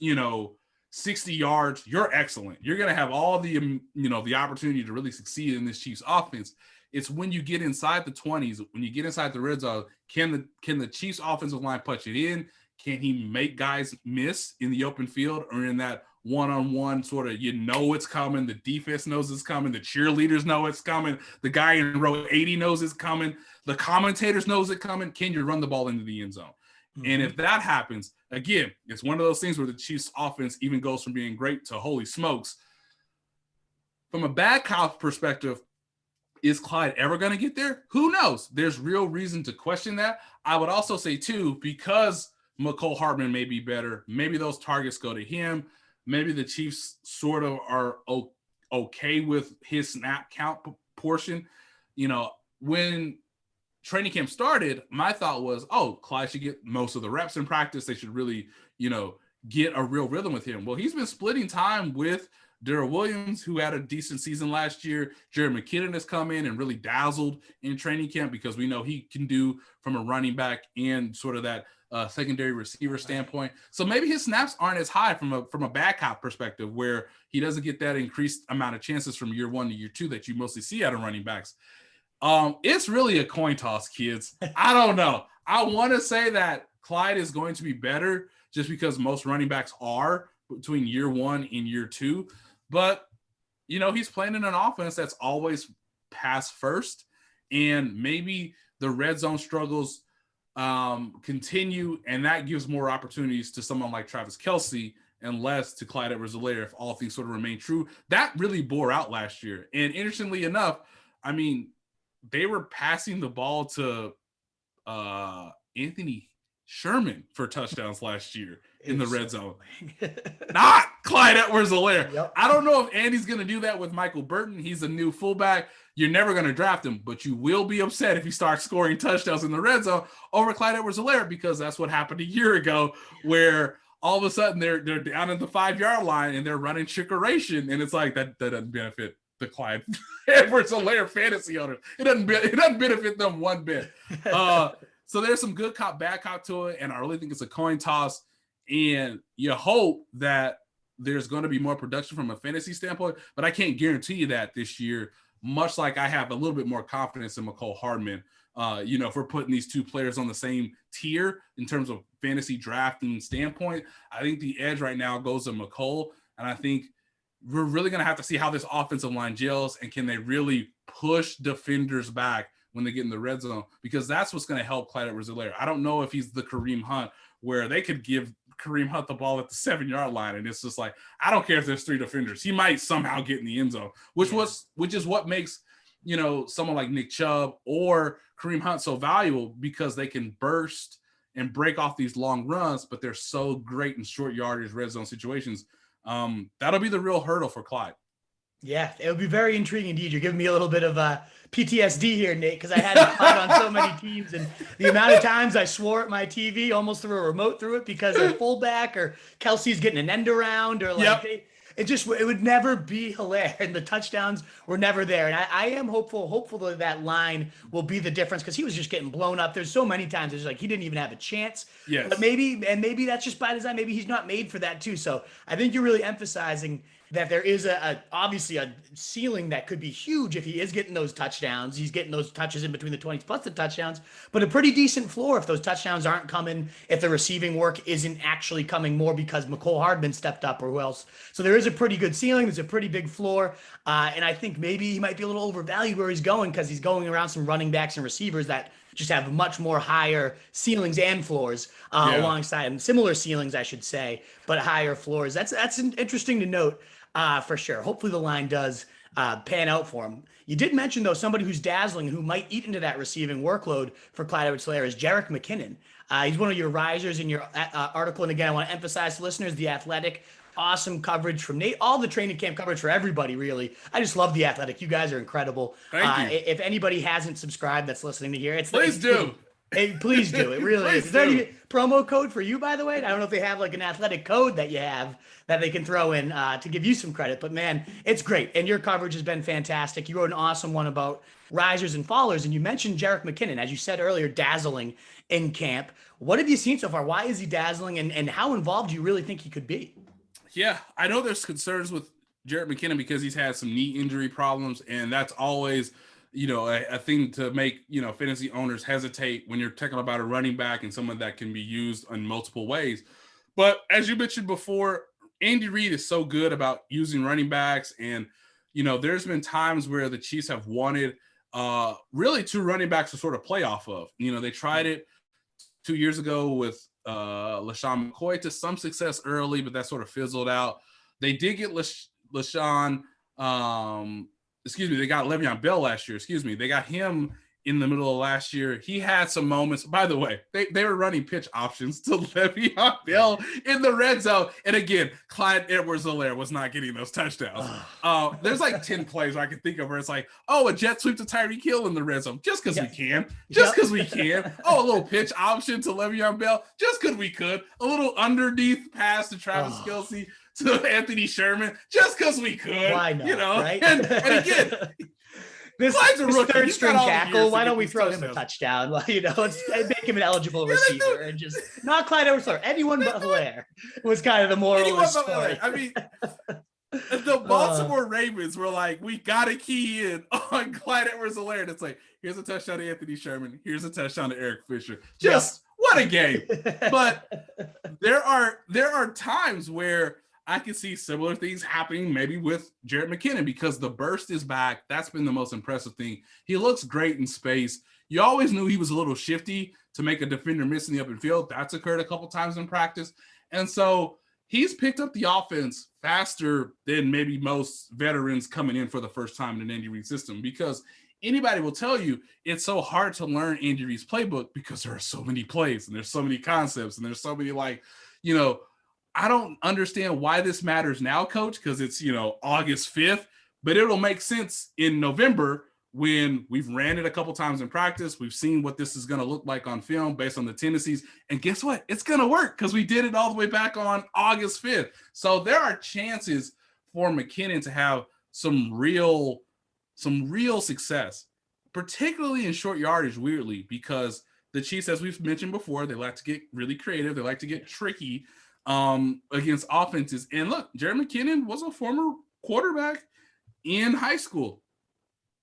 60 yards, you're excellent. You're going to have all the, the opportunity to really succeed in this Chiefs offense. It's when you get inside the 20s, when you get inside the red zone, can the Chiefs offensive line punch it in? Can he make guys miss in the open field or in that one-on-one sort of, it's coming. The defense knows it's coming. The cheerleaders know it's coming. The guy in row 80 knows it's coming. The commentators knows it's coming. Can you run the ball into the end zone? Mm-hmm. And if that happens, again, it's one of those things where the Chiefs offense even goes from being great to holy smokes. From a bad cop perspective, is Clyde ever going to get there? Who knows? There's real reason to question that. I would also say, too, because Mecole Hardman may be better, maybe those targets go to him. Maybe the Chiefs sort of are okay with his snap count portion. When training camp started, my thought was, Clyde should get most of the reps in practice. They should really, get a real rhythm with him. Well, he's been splitting time with Darrell Williams, who had a decent season last year. Jerick McKinnon has come in and really dazzled in training camp because we know he can do from a running back and sort of that secondary receiver standpoint. So maybe his snaps aren't as high from a bad cop perspective, where he doesn't get that increased amount of chances from year 1 to year 2 that you mostly see out of running backs. It's really a coin toss, kids. I don't know. I want to say that Clyde is going to be better just because most running backs are between year 1 and year 2. But, he's playing in an offense that's always pass first, and maybe the red zone struggles continue, and that gives more opportunities to someone like Travis Kelce and less to Clyde Edwards-Helaire if all things sort of remain true. That really bore out last year. And interestingly enough, they were passing the ball to Anthony Sherman for touchdowns last year in the red zone. Not Clyde Edwards-Helaire. Yep. I don't know if Andy's going to do that with Michael Burton. He's a new fullback. You're never going to draft him, but you will be upset if he starts scoring touchdowns in the red zone over Clyde Edwards-Helaire, because that's what happened a year ago, where all of a sudden they're down at the 5-yard line and they're running trickeration, and it's like that doesn't benefit the Clyde Edwards-Helaire fantasy owners. It doesn't benefit them one bit. So there's some good cop, bad cop to it, and I really think it's a coin toss. And you hope that there's going to be more production from a fantasy standpoint, but I can't guarantee you that this year, much like I have a little bit more confidence in Mecole Hardman. If we're putting these two players on the same tier in terms of fantasy drafting standpoint, I think the edge right now goes to Mecole, and I think we're really going to have to see how this offensive line gels, and can they really push defenders back when they get in the red zone, because that's what's going to help Clyde Edwards-Helaire. I don't know if he's the Kareem Hunt where they could give Kareem Hunt the ball at the 7-yard line, and it's just like, I don't care if there's 3 defenders. He might somehow get in the end zone, which is what makes, someone like Nick Chubb or Kareem Hunt so valuable, because they can burst and break off these long runs, but they're so great in short yardage red zone situations. That'll be the real hurdle for Clyde. Yeah, it would be very intriguing indeed. You're giving me a little bit of PTSD here, Nate, because I had Clyde on so many teams, and the amount of times I swore at my TV, almost threw a remote through it because of fullback or Kelce's getting an end around, or like it would never be Helaire, and the touchdowns were never there. And I am hopeful that line will be the difference, because he was just getting blown up. There's so many times it's like he didn't even have a chance. Yes. But maybe that's just by design. Maybe he's not made for that too. So I think you're really emphasizing that there is obviously a ceiling that could be huge if he is getting those touchdowns. He's getting those touches in between the 20s plus the touchdowns, but a pretty decent floor if those touchdowns aren't coming, if the receiving work isn't actually coming more because Mecole Hardman stepped up or who else. So there is a pretty good ceiling. There's a pretty big floor. And I think maybe he might be a little overvalued where he's going, because he's going around some running backs and receivers that just have much more higher ceilings and floors alongside them. Similar ceilings, I should say, but higher floors. That's interesting to note. For sure. Hopefully the line does pan out for him. You did mention, though, somebody who's dazzling, who might eat into that receiving workload for Clyde Edwards-Helaire is Jerick McKinnon. He's one of your risers in your article. And again, I want to emphasize to listeners, The Athletic, awesome coverage from Nate, all the training camp coverage for everybody, really. I just love The Athletic. You guys are incredible. Thank you. If anybody hasn't subscribed that's listening to here, Please do. Hey, please do. It really is. Please Is there do. any promo code for you, by the way? I don't know if they have like an athletic code that you have that they can throw in to give you some credit, but man, it's great. And your coverage has been fantastic. You wrote an awesome one about risers and fallers, and you mentioned Jerick McKinnon, as you said earlier, dazzling in camp. What have you seen so far? Why is he dazzling, and how involved do you really think he could be? Yeah, I know there's concerns with Jerick McKinnon because he's had some knee injury problems, and that's always, a thing to make, fantasy owners hesitate when you're talking about a running back and someone that can be used in multiple ways. But as you mentioned before, Andy Reid is so good about using running backs, and there's been times where the Chiefs have wanted really two running backs to sort of play off of. They tried it 2 years ago with LaShawn McCoy to some success early, but that sort of fizzled out. They did get LaShawn, they got Le'Veon Bell last year. They got him in the middle of last year. He had some moments. By the way, they were running pitch options to Le'Veon Bell in the red zone. And again, Clyde Edwards-Helaire was not getting those touchdowns. There's like 10 plays I can think of where it's like, a jet sweep to Tyreek Hill in the red zone just because we can. Just because we can. A little pitch option to Le'Veon Bell just because we could. A little underneath pass to Travis Kelce to Anthony Sherman just because we could. Why not? Right? And again, this third string tackle, why don't we throw him a touchdown? Well, let's make him an eligible receiver and just not Clyde Edwards-Helaire. Anyone but Helaire was kind of the moral of the story. I mean, the Baltimore Ravens were like, we got to key in on Clyde Edwards-Helaire. And it's like, here's a touchdown to Anthony Sherman. Here's a touchdown to Eric Fisher. What a game. But there are times where I can see similar things happening maybe with Jerick McKinnon because the burst is back. That's been the most impressive thing. He looks great in space. You always knew he was a little shifty to make a defender miss in the open field. That's occurred a couple times in practice. And so he's picked up the offense faster than maybe most veterans coming in for the first time in an Andy Reid system because anybody will tell you it's so hard to learn Andy Reid's playbook because there are so many plays and there's so many concepts and there's so many I don't understand why this matters now, coach, because it's, August 5th, but it'll make sense in November when we've ran it a couple times in practice. We've seen what this is going to look like on film based on the tendencies. And guess what? It's going to work because we did it all the way back on August 5th. So there are chances for McKinnon to have some real success, particularly in short yardage, weirdly, because the Chiefs, as we've mentioned before, they like to get really creative. They like to get tricky against offenses. And look, Jerick McKinnon was a former quarterback in high school.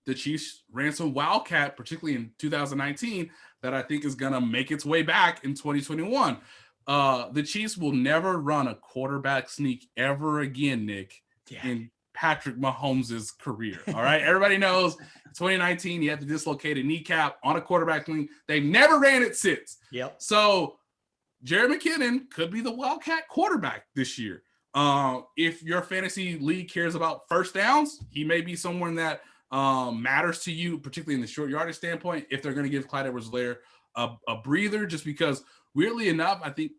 The Chiefs ran some wildcat, particularly in 2019, that I think is going to make its way back in 2021. The Chiefs will never run a quarterback sneak ever again, Nick, in Patrick Mahomes' career. All right. Everybody knows 2019, he had the dislocated kneecap on a quarterback sneak. They've never ran it since. Yep. So Jerick McKinnon could be the wildcat quarterback this year. If your fantasy league cares about first downs, he may be someone that matters to you, particularly in the short yardage standpoint, if they're going to give Clyde Edwards-Helaire a breather, just because weirdly enough, I think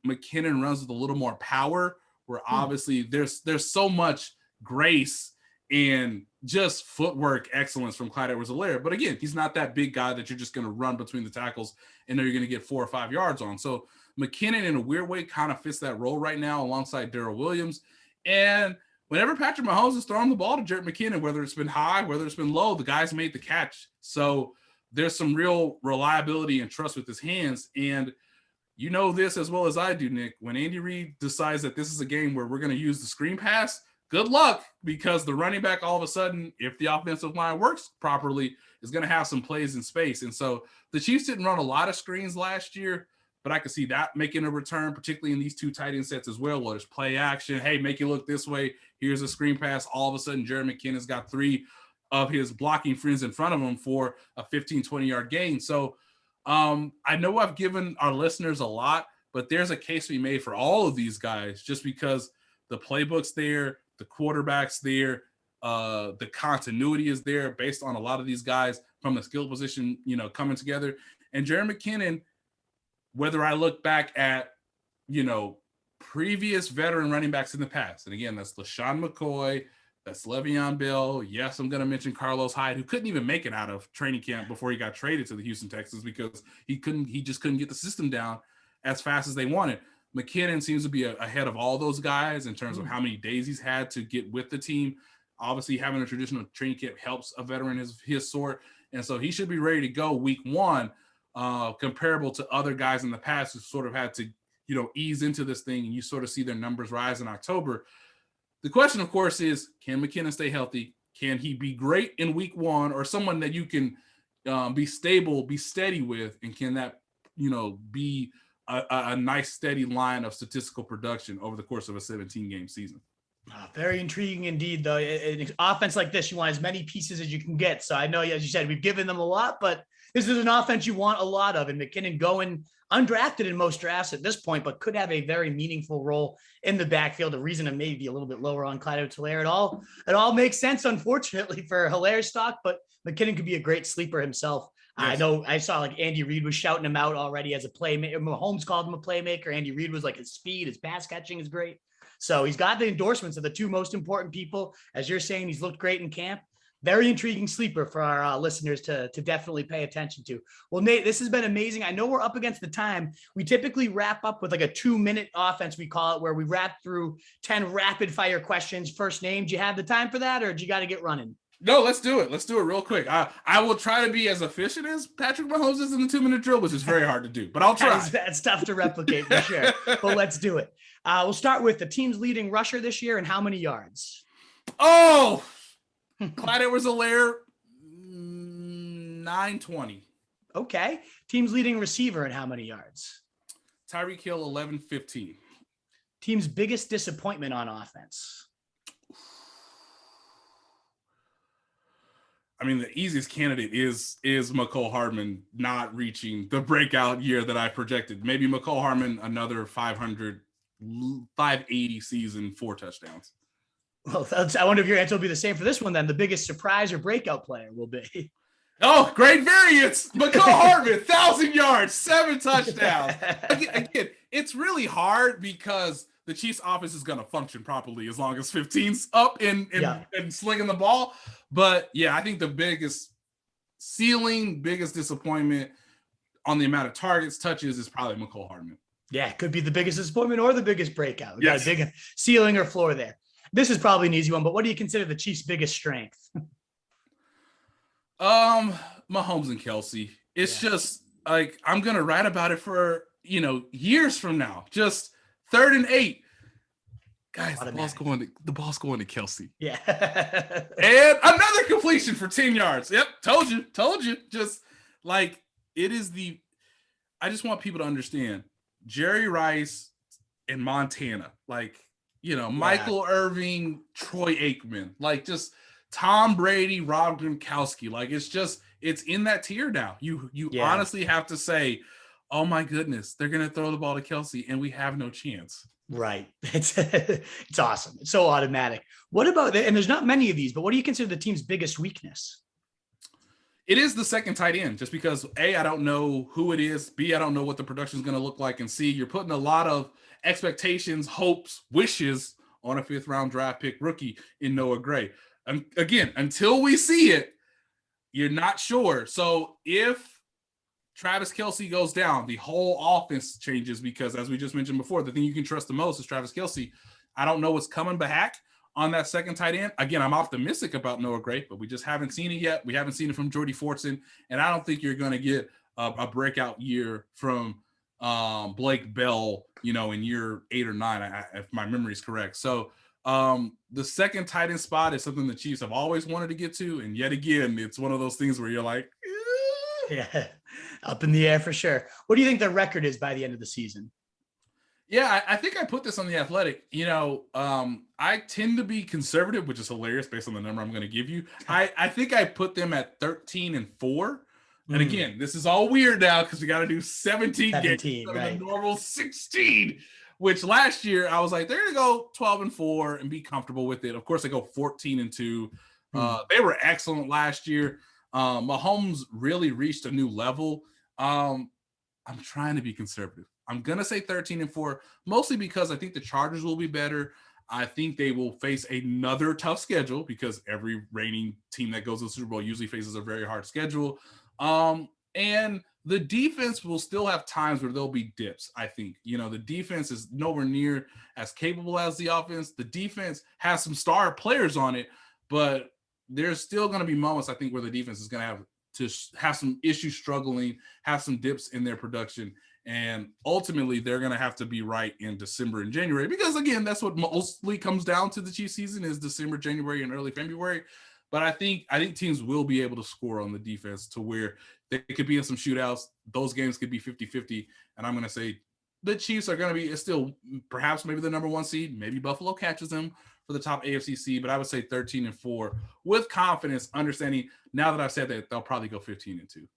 McKinnon runs with a little more power, where obviously there's so much grace and just footwork excellence from Clyde Edwards-Helaire. But again, he's not that big guy that you're just going to run between the tackles and then you're going to get 4 or 5 yards on. So McKinnon, in a weird way, kind of fits that role right now alongside Darrell Williams. And whenever Patrick Mahomes is throwing the ball to Jerick McKinnon, whether it's been high, whether it's been low, the guy's made the catch. So there's some real reliability and trust with his hands. And you know this as well as I do, Nick. When Andy Reid decides that this is a game where we're going to use the screen pass, good luck, because the running back all of a sudden, if the offensive line works properly, is going to have some plays in space. And so the Chiefs didn't run a lot of screens last year, but I could see that making a return, particularly in these two tight end sets as well, where there's play action. Hey, make you look this way. Here's a screen pass. All of a sudden, Jerick McKinnon's got 3 of his blocking friends in front of him for a 15, 20-yard gain. So I know I've given our listeners a lot, but there's a case to be made for all of these guys just because the playbook's there, the quarterback's there, the continuity is there based on a lot of these guys from the skill position, coming together. And Jerick McKinnon, whether I look back at, previous veteran running backs in the past, and again, that's LaShawn McCoy, That's Le'Veon Bell. Yes, I'm going to mention Carlos Hyde, who couldn't even make it out of training camp before he got traded to the Houston Texans because he just couldn't get the system down as fast as they wanted. McKinnon seems to be ahead of all those guys in terms of how many days he's had to get with the team. Obviously, having a traditional training camp helps a veteran his sort. And so he should be ready to go week one, comparable to other guys in the past who sort of had to, ease into this thing, and you sort of see their numbers rise in October. The question, of course, is, can McKinnon stay healthy? Can he be great in week one, or someone that you can be stable, be steady with? And can that, be a nice steady line of statistical production over the course of a 17-game season? Very intriguing indeed, though. An offense like this, you want as many pieces as you can get. So I know, as you said, we've given them a lot, but this is an offense you want a lot of. And McKinnon going undrafted in most drafts at this point, but could have a very meaningful role in the backfield. The reason it may be a little bit lower on Clyde Edwards-Helaire, it all makes sense, unfortunately, for Hilaire's stock, but McKinnon could be a great sleeper himself. Yes. I know I saw Andy Reid was shouting him out already as a playmaker. Mahomes called him a playmaker. Andy Reid was like, his speed, his pass catching is great. So he's got the endorsements of the two most important people. As you're saying, he's looked great in camp. Very intriguing sleeper for our listeners to definitely pay attention to. Well, Nate, this has been amazing. I know we're up against the time. We typically wrap up with like a 2-minute offense, we call it, where we wrap through 10 rapid fire questions. First name. Do you have the time for that, or do you got to get running? No, let's do it. Let's do it real quick. I will try to be as efficient as Patrick Mahomes is in the 2-minute drill, which is very hard to do, but I'll try. That's tough to replicate for sure, but let's do it. We'll start with the team's leading rusher this year and how many yards? Oh, Clyde Edwards-Helaire, 920. Okay. Team's leading receiver and how many yards? Tyreek Hill, 1115. Team's biggest disappointment on offense? I mean, the easiest candidate is Mecole Hardman not reaching the breakout year that I projected. Maybe Mecole Hardman, another 580 season, 4 touchdowns. Well, I wonder if your answer will be the same for this one then. The biggest surprise or breakout player will be. Oh, great variance. Mecole Hardman, 1,000 yards, 7 touchdowns. Again, it's really hard because the Chiefs' offense is going to function properly as long as 15's up and slinging the ball. But, yeah, I think the biggest ceiling, biggest disappointment on the amount of targets, touches is probably Mecole Hardman. Yeah, it could be the biggest disappointment or the biggest breakout. We yes. got a big ceiling or floor there. This is probably an easy one, but what do you consider the Chiefs' biggest strength? Mahomes and Kelce. It's just like, I'm going to write about it for, years from now. Just 3rd and 8. Guys, the ball's going to Kelce. Yeah. And another completion for 10 yards. Yep. Told you. Just like, I just want people to understand Jerry Rice in Montana, Michael Irving, Troy Aikman, just Tom Brady, Rob Gronkowski. It's in that tier now. You honestly have to say, oh my goodness, they're going to throw the ball to Kelce and we have no chance. Right. It's awesome. It's so automatic. What about, and there's not many of these, but what do you consider the team's biggest weakness? It is the second tight end, just because A, I don't know who it is. B, I don't know what the production is going to look like. And C, you're putting a lot of expectations, hopes, wishes on a 5th round draft pick rookie in Noah Gray. Again, until we see it, you're not sure. So if Travis Kelce goes down, the whole offense changes, because as we just mentioned before, the thing you can trust the most is Travis Kelce. I don't know what's coming back on that second tight end. Again, I'm optimistic about Noah Gray, but we just haven't seen it yet. We haven't seen it from Jordy Fortson, and I don't think you're going to get a breakout year from Blake Bell, in year 8 or 9, if my memory is correct. So the second tight end spot is something the Chiefs have always wanted to get to, and yet again, it's one of those things where you're like, yeah, up in the air for sure. What do you think the record is by the end of the season? Yeah, I think I put this on The Athletic. I tend to be conservative, which is hilarious based on the number I'm going to give you. I think I put them at 13-4. And again, this is all weird now because we got to do 17 games instead of the normal 16, which last year I was like, they're going to go 12-4 and be comfortable with it. Of course, they go 14-2. They were excellent last year. Mahomes really reached a new level. I'm trying to be conservative. I'm going to say 13-4, mostly because I think the Chargers will be better. I think they will face another tough schedule because every reigning team that goes to the Super Bowl usually faces a very hard schedule. And the defense will still have times where there'll be dips. I think, the defense is nowhere near as capable as the offense. The defense has some star players on it, but there's still going to be moments, I think, where the defense is going to have some issues struggling, have some dips in their production. And ultimately, they're going to have to be right in December and January because, again, that's what mostly comes down to the Chiefs season is December, January, and early February. But I think teams will be able to score on the defense to where they could be in some shootouts. Those games could be 50-50. And I'm going to say the Chiefs are going to be still perhaps maybe the number one seed. Maybe Buffalo catches them for the top AFC seed. But I would say 13-4 with confidence, understanding now that I've said that they'll probably go 15-2.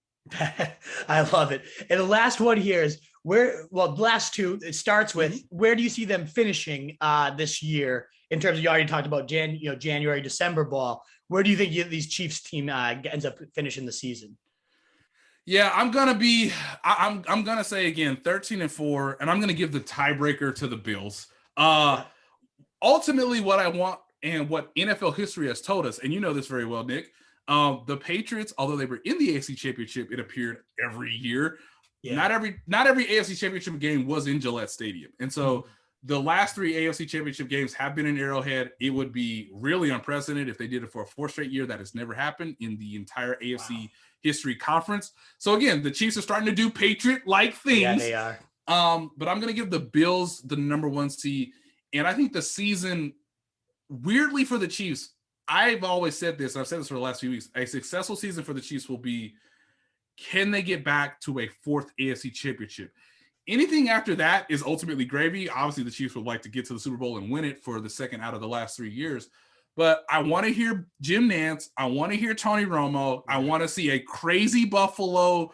I love it. And the last one here is the last two, it starts with where do you see them finishing this year in terms of, you already talked about January, December ball. Where do you think these Chiefs team ends up finishing the season? Yeah, I'm going to say again, 13-4, and I'm going to give the tiebreaker to the Bills. Ultimately what I want and what NFL history has told us, and you know this very well, Nick, the Patriots, although they were in the AFC Championship, it appeared every year. Yeah. Not every AFC Championship game was in Gillette Stadium. And so the last three AFC Championship games have been in Arrowhead. It would be really unprecedented if they did it for a fourth straight year. That has never happened in the entire AFC history conference. So again, the Chiefs are starting to do Patriot-like things. Yeah, they are. But I'm going to give the Bills the number one seed. And I think the season, weirdly for the Chiefs, I've always said this, and I've said this for the last few weeks, a successful season for the Chiefs will be, can they get back to a fourth AFC championship? Anything after that is ultimately gravy. Obviously, the Chiefs would like to get to the Super Bowl and win it for the second out of the last 3 years. But I want to hear Jim Nantz. I want to hear Tony Romo. I want to see a crazy Buffalo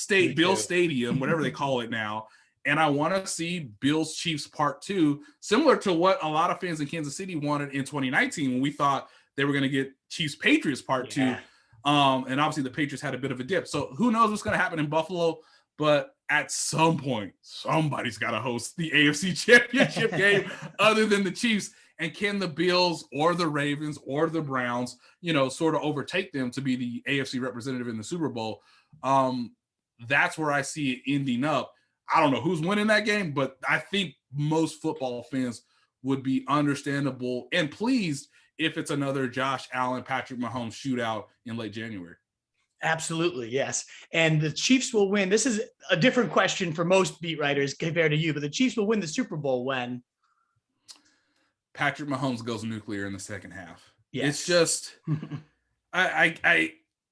Bills Stadium, whatever they call it now. And I want to see Bills Chiefs Part 2, similar to what a lot of fans in Kansas City wanted in 2019 when we thought they were going to get Chiefs Patriots Part 2. And obviously the Patriots had a bit of a dip. So who knows what's going to happen in Buffalo, but at some point, somebody's got to host the AFC Championship game other than the Chiefs. And can the Bills or the Ravens or the Browns, sort of overtake them to be the AFC representative in the Super Bowl? That's where I see it ending up. I don't know who's winning that game, but I think most football fans would be understandable and pleased if it's another Josh Allen, Patrick Mahomes shootout in late January. Absolutely, yes. And the Chiefs will win. This is a different question for most beat writers compared to you, but the Chiefs will win the Super Bowl when? Patrick Mahomes goes nuclear in the second half. Yes. It's just, I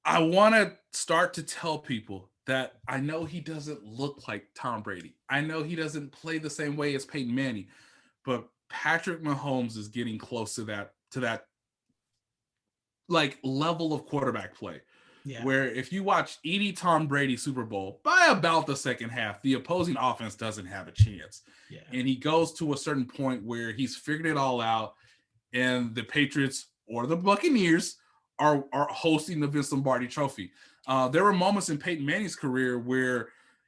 want to start to tell people that I know he doesn't look like Tom Brady. I know he doesn't play the same way as Peyton Manning, but Patrick Mahomes is getting close to that like level of quarterback play. Yeah. Where if you watch any Tom Brady Super Bowl, by about the second half, the opposing offense doesn't have a chance. Yeah. And he goes to a certain point where he's figured it all out, and the Patriots or the Buccaneers are hosting the Vince Lombardi Trophy. There were moments in Peyton Manning's career where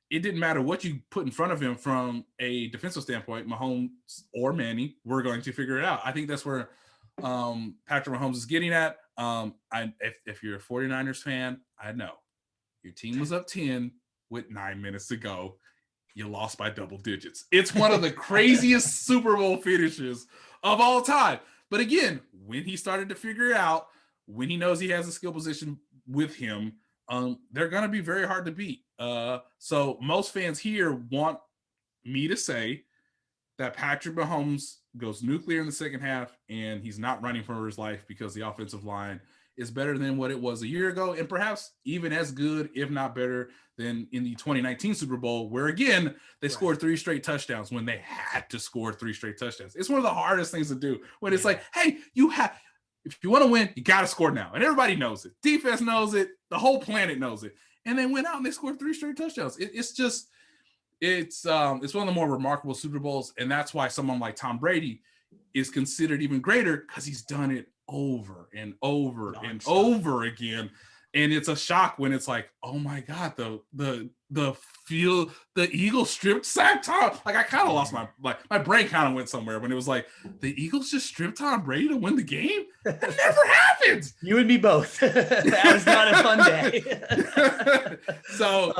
it didn't matter what you put in front of him from a defensive standpoint, Mahomes or Manning, we're going to figure it out. I think that's where Patrick Mahomes is getting at. If you're a 49ers fan, I know your team was up 10 with 9 minutes to go. You lost by double digits. It's one of the craziest Super Bowl finishes of all time. But again, when he started to figure it out, when he knows he has a skill position with him, they're going to be very hard to beat. So most fans here want me to say that Patrick Mahomes goes nuclear in the second half, and he's not running for his life because the offensive line is better than what it was a year ago, and perhaps even as good, if not better, than in the 2019 Super Bowl, where, again, they scored 3 straight touchdowns when they had to score 3 straight touchdowns. It's one of the hardest things to do when it's like, hey, if you want to win, you got to score now. And everybody knows it. Defense knows it. The whole planet knows it. And they went out and they scored 3 straight touchdowns. It's one of the more remarkable Super Bowls, and that's why someone like Tom Brady is considered even greater, because he's done it over and over and over again. And it's a shock when it's like, oh my God, the Eagles stripped sack Tom. Like I kind of lost my brain kind of went somewhere when it was like the Eagles just stripped Tom Brady to win the game. That never happens. You and me both. That was not a fun day. So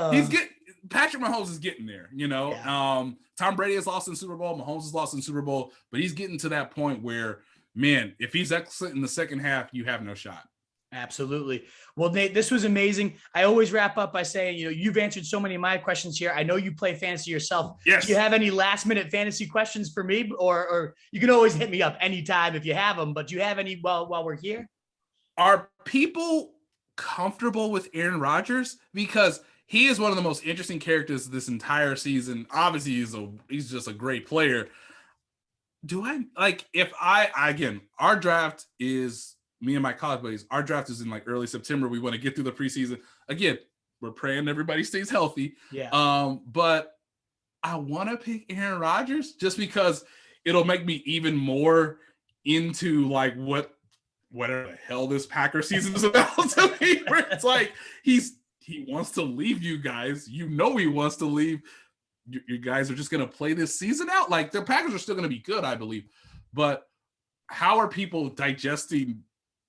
Patrick Mahomes is getting there, you know. Yeah. Tom Brady has lost in Super Bowl, Mahomes has lost in Super Bowl, but he's getting to that point where, man, if he's excellent in the second half, you have no shot. Absolutely. Well, Nate, this was amazing. I always wrap up by saying, you know, you've answered so many of my questions here. I know you play fantasy yourself. Yes. Do you have any last minute fantasy questions for me, or you can always hit me up anytime if you have them, but do you have any while we're here? Are people comfortable with Aaron Rodgers? Because he is one of the most interesting characters this entire season. Obviously he's just a great player. Again, our draft is, me and my college buddies, our draft is in like early September. We want to get through the preseason. Again, we're praying everybody stays healthy. Yeah. But I want to pick Aaron Rodgers just because it'll make me even more into like whatever the hell this Packer season is about to me. Where it's like he wants to leave you guys. You know he wants to leave. You guys are just going to play this season out. Like the Packers are still going to be good, I believe. But how are people digesting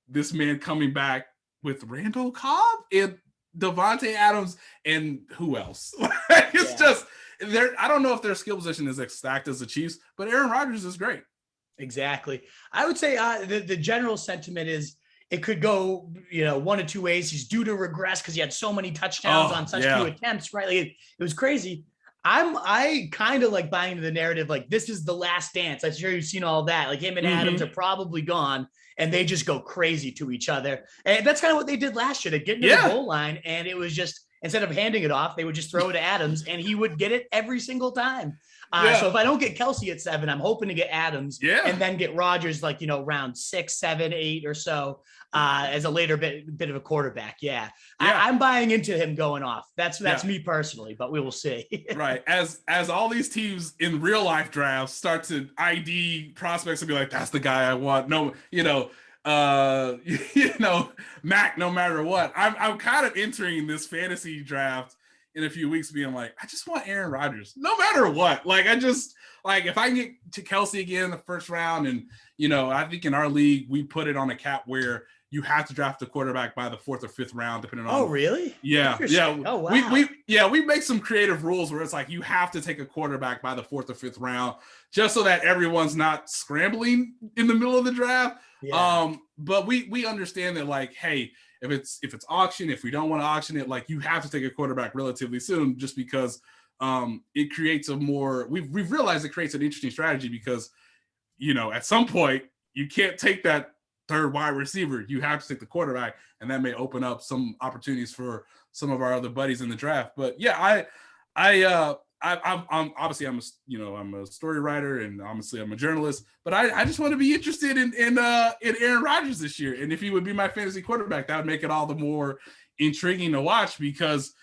this man coming back with Randall Cobb and Devontae Adams and who else? It's just there. I don't know if their skill position is as stacked as the Chiefs, but Aaron Rodgers is great. Exactly. I would say the general sentiment is it could go, you know, one of two ways. He's due to regress because he had so many touchdowns on such few attempts, right? Like it was crazy. I kind of like buying into the narrative, like this is the last dance. I'm sure you've seen all that. Like him and Adams are probably gone and they just go crazy to each other. And that's kind of what they did last year. They get into the goal line and it was just, instead of handing it off, they would just throw it to Adams and he would get it every single time. So if I don't get Kelce at 7, I'm hoping to get Adams and then get Rodgers like, you know, round 6, 7, 8 or so as a later bit of a quarterback. I'm buying into him going off. That's me personally, but we will see. Right. As all these teams in real life drafts start to ID prospects and be like, that's the guy I want. No, Mac, no matter what. I'm kind of entering this fantasy draft in a few weeks being like, I just want Aaron Rodgers no matter what. Like, I just like, if I can get to Kelce again in the first round, and, you know, I think in our league, we put it on a cap where you have to draft a quarterback by the 4th or 5th round, depending on. Oh, really? Yeah. Yeah. Oh, wow. We make some creative rules where it's like, you have to take a quarterback by the 4th or 5th round just so that everyone's not scrambling in the middle of the draft. Yeah. But we understand that, like, hey, if it's auction, if we don't want to auction it, like, you have to take a quarterback relatively soon, just because it creates we've realized it creates an interesting strategy because, you know, at some point you can't take that third wide receiver. You have to take the quarterback, and that may open up some opportunities for some of our other buddies in the draft. But yeah, I'm obviously I'm a story writer, and obviously I'm a journalist, but I just want to be interested in Aaron Rodgers this year. And if he would be my fantasy quarterback, that would make it all the more intriguing to watch, because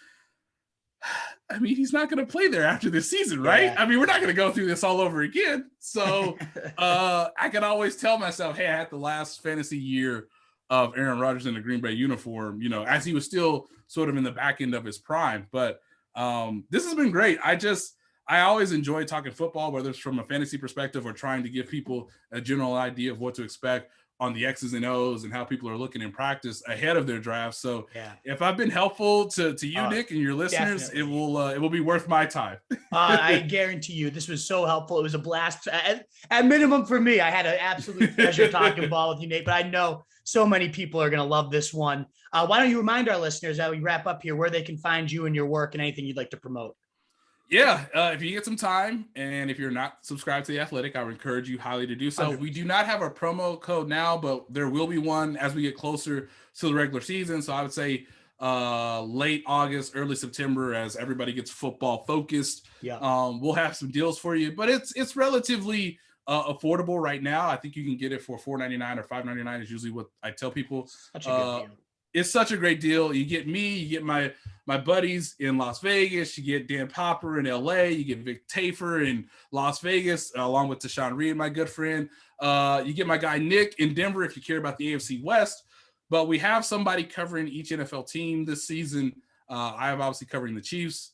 I mean, he's not going to play there after this season, right? Yeah. I mean, we're not going to go through this all over again. So I can always tell myself, hey, I had the last fantasy year of Aaron Rodgers in the Green Bay uniform, you know, as he was still sort of in the back end of his prime. But this has been great. I always enjoy talking football, whether it's from a fantasy perspective or trying to give people a general idea of what to expect on the X's and O's and how people are looking in practice ahead of their draft. So if I've been helpful to you, Nick, and your listeners, definitely. It will be worth my time. I guarantee you this was so helpful. It was a blast. At minimum for me, I had an absolute pleasure talking ball with you, Nate, but I know so many people are going to love this one. Why don't you remind our listeners as we wrap up here where they can find you and your work and anything you'd like to promote? Yeah, if you get some time, and if you're not subscribed to The Athletic, I would encourage you highly to do so. 100%. We do not have a promo code now, but there will be one as we get closer to the regular season. So I would say late August, early September, as everybody gets football focused. We'll have some deals for you, but it's relatively affordable right now. I think you can get it for $4.99 or $5.99 is usually what I tell people. Such a good deal. It's such a great deal. You get me, you get my buddies in Las Vegas, you get Dan Popper in LA, you get Vic Tafer in Las Vegas, along with Tashawn Reed, my good friend. You get my guy Nick in Denver if you care about the AFC West. but we have somebody covering each NFL team this season. I am obviously covering the Chiefs.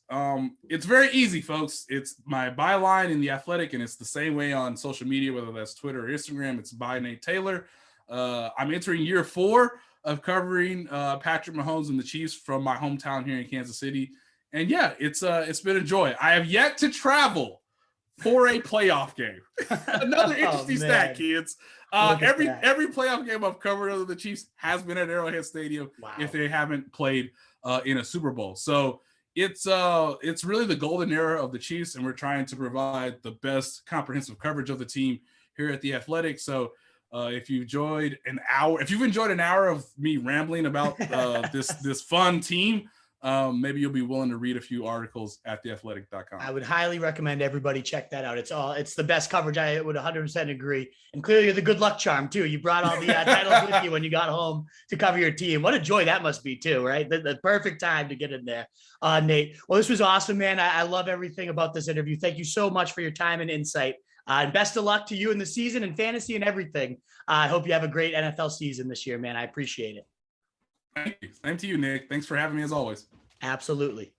It's very easy, folks. It's my byline in The Athletic, and it's the same way on social media, whether that's Twitter or Instagram. It's by Nate Taylor. I'm entering year 4 of covering Patrick Mahomes and the Chiefs from my hometown here in Kansas City. And yeah, it's been a joy. I have yet to travel for a playoff game. Another interesting stat, kids. Every playoff game I've covered of the Chiefs has been at Arrowhead Stadium. Wow. If they haven't played in a Super Bowl. So it's really the golden era of the Chiefs, and we're trying to provide the best comprehensive coverage of the team here at The Athletic. So if you've enjoyed an hour of me rambling about this fun team, maybe you'll be willing to read a few articles at theathletic.com. I would highly recommend everybody check that out. It's the best coverage. I would 100% agree. And clearly you're the good luck charm too. You brought all the titles with you when you got home to cover your team. What a joy that must be too, right? The perfect time to get in there. Nate, well, this was awesome, man. I love everything about this interview. Thank you so much for your time and insight. And best of luck to you in the season and fantasy and everything. I hope you have a great NFL season this year, man. I appreciate it. Thank you. Same to you, Nick. Thanks for having me as always. Absolutely.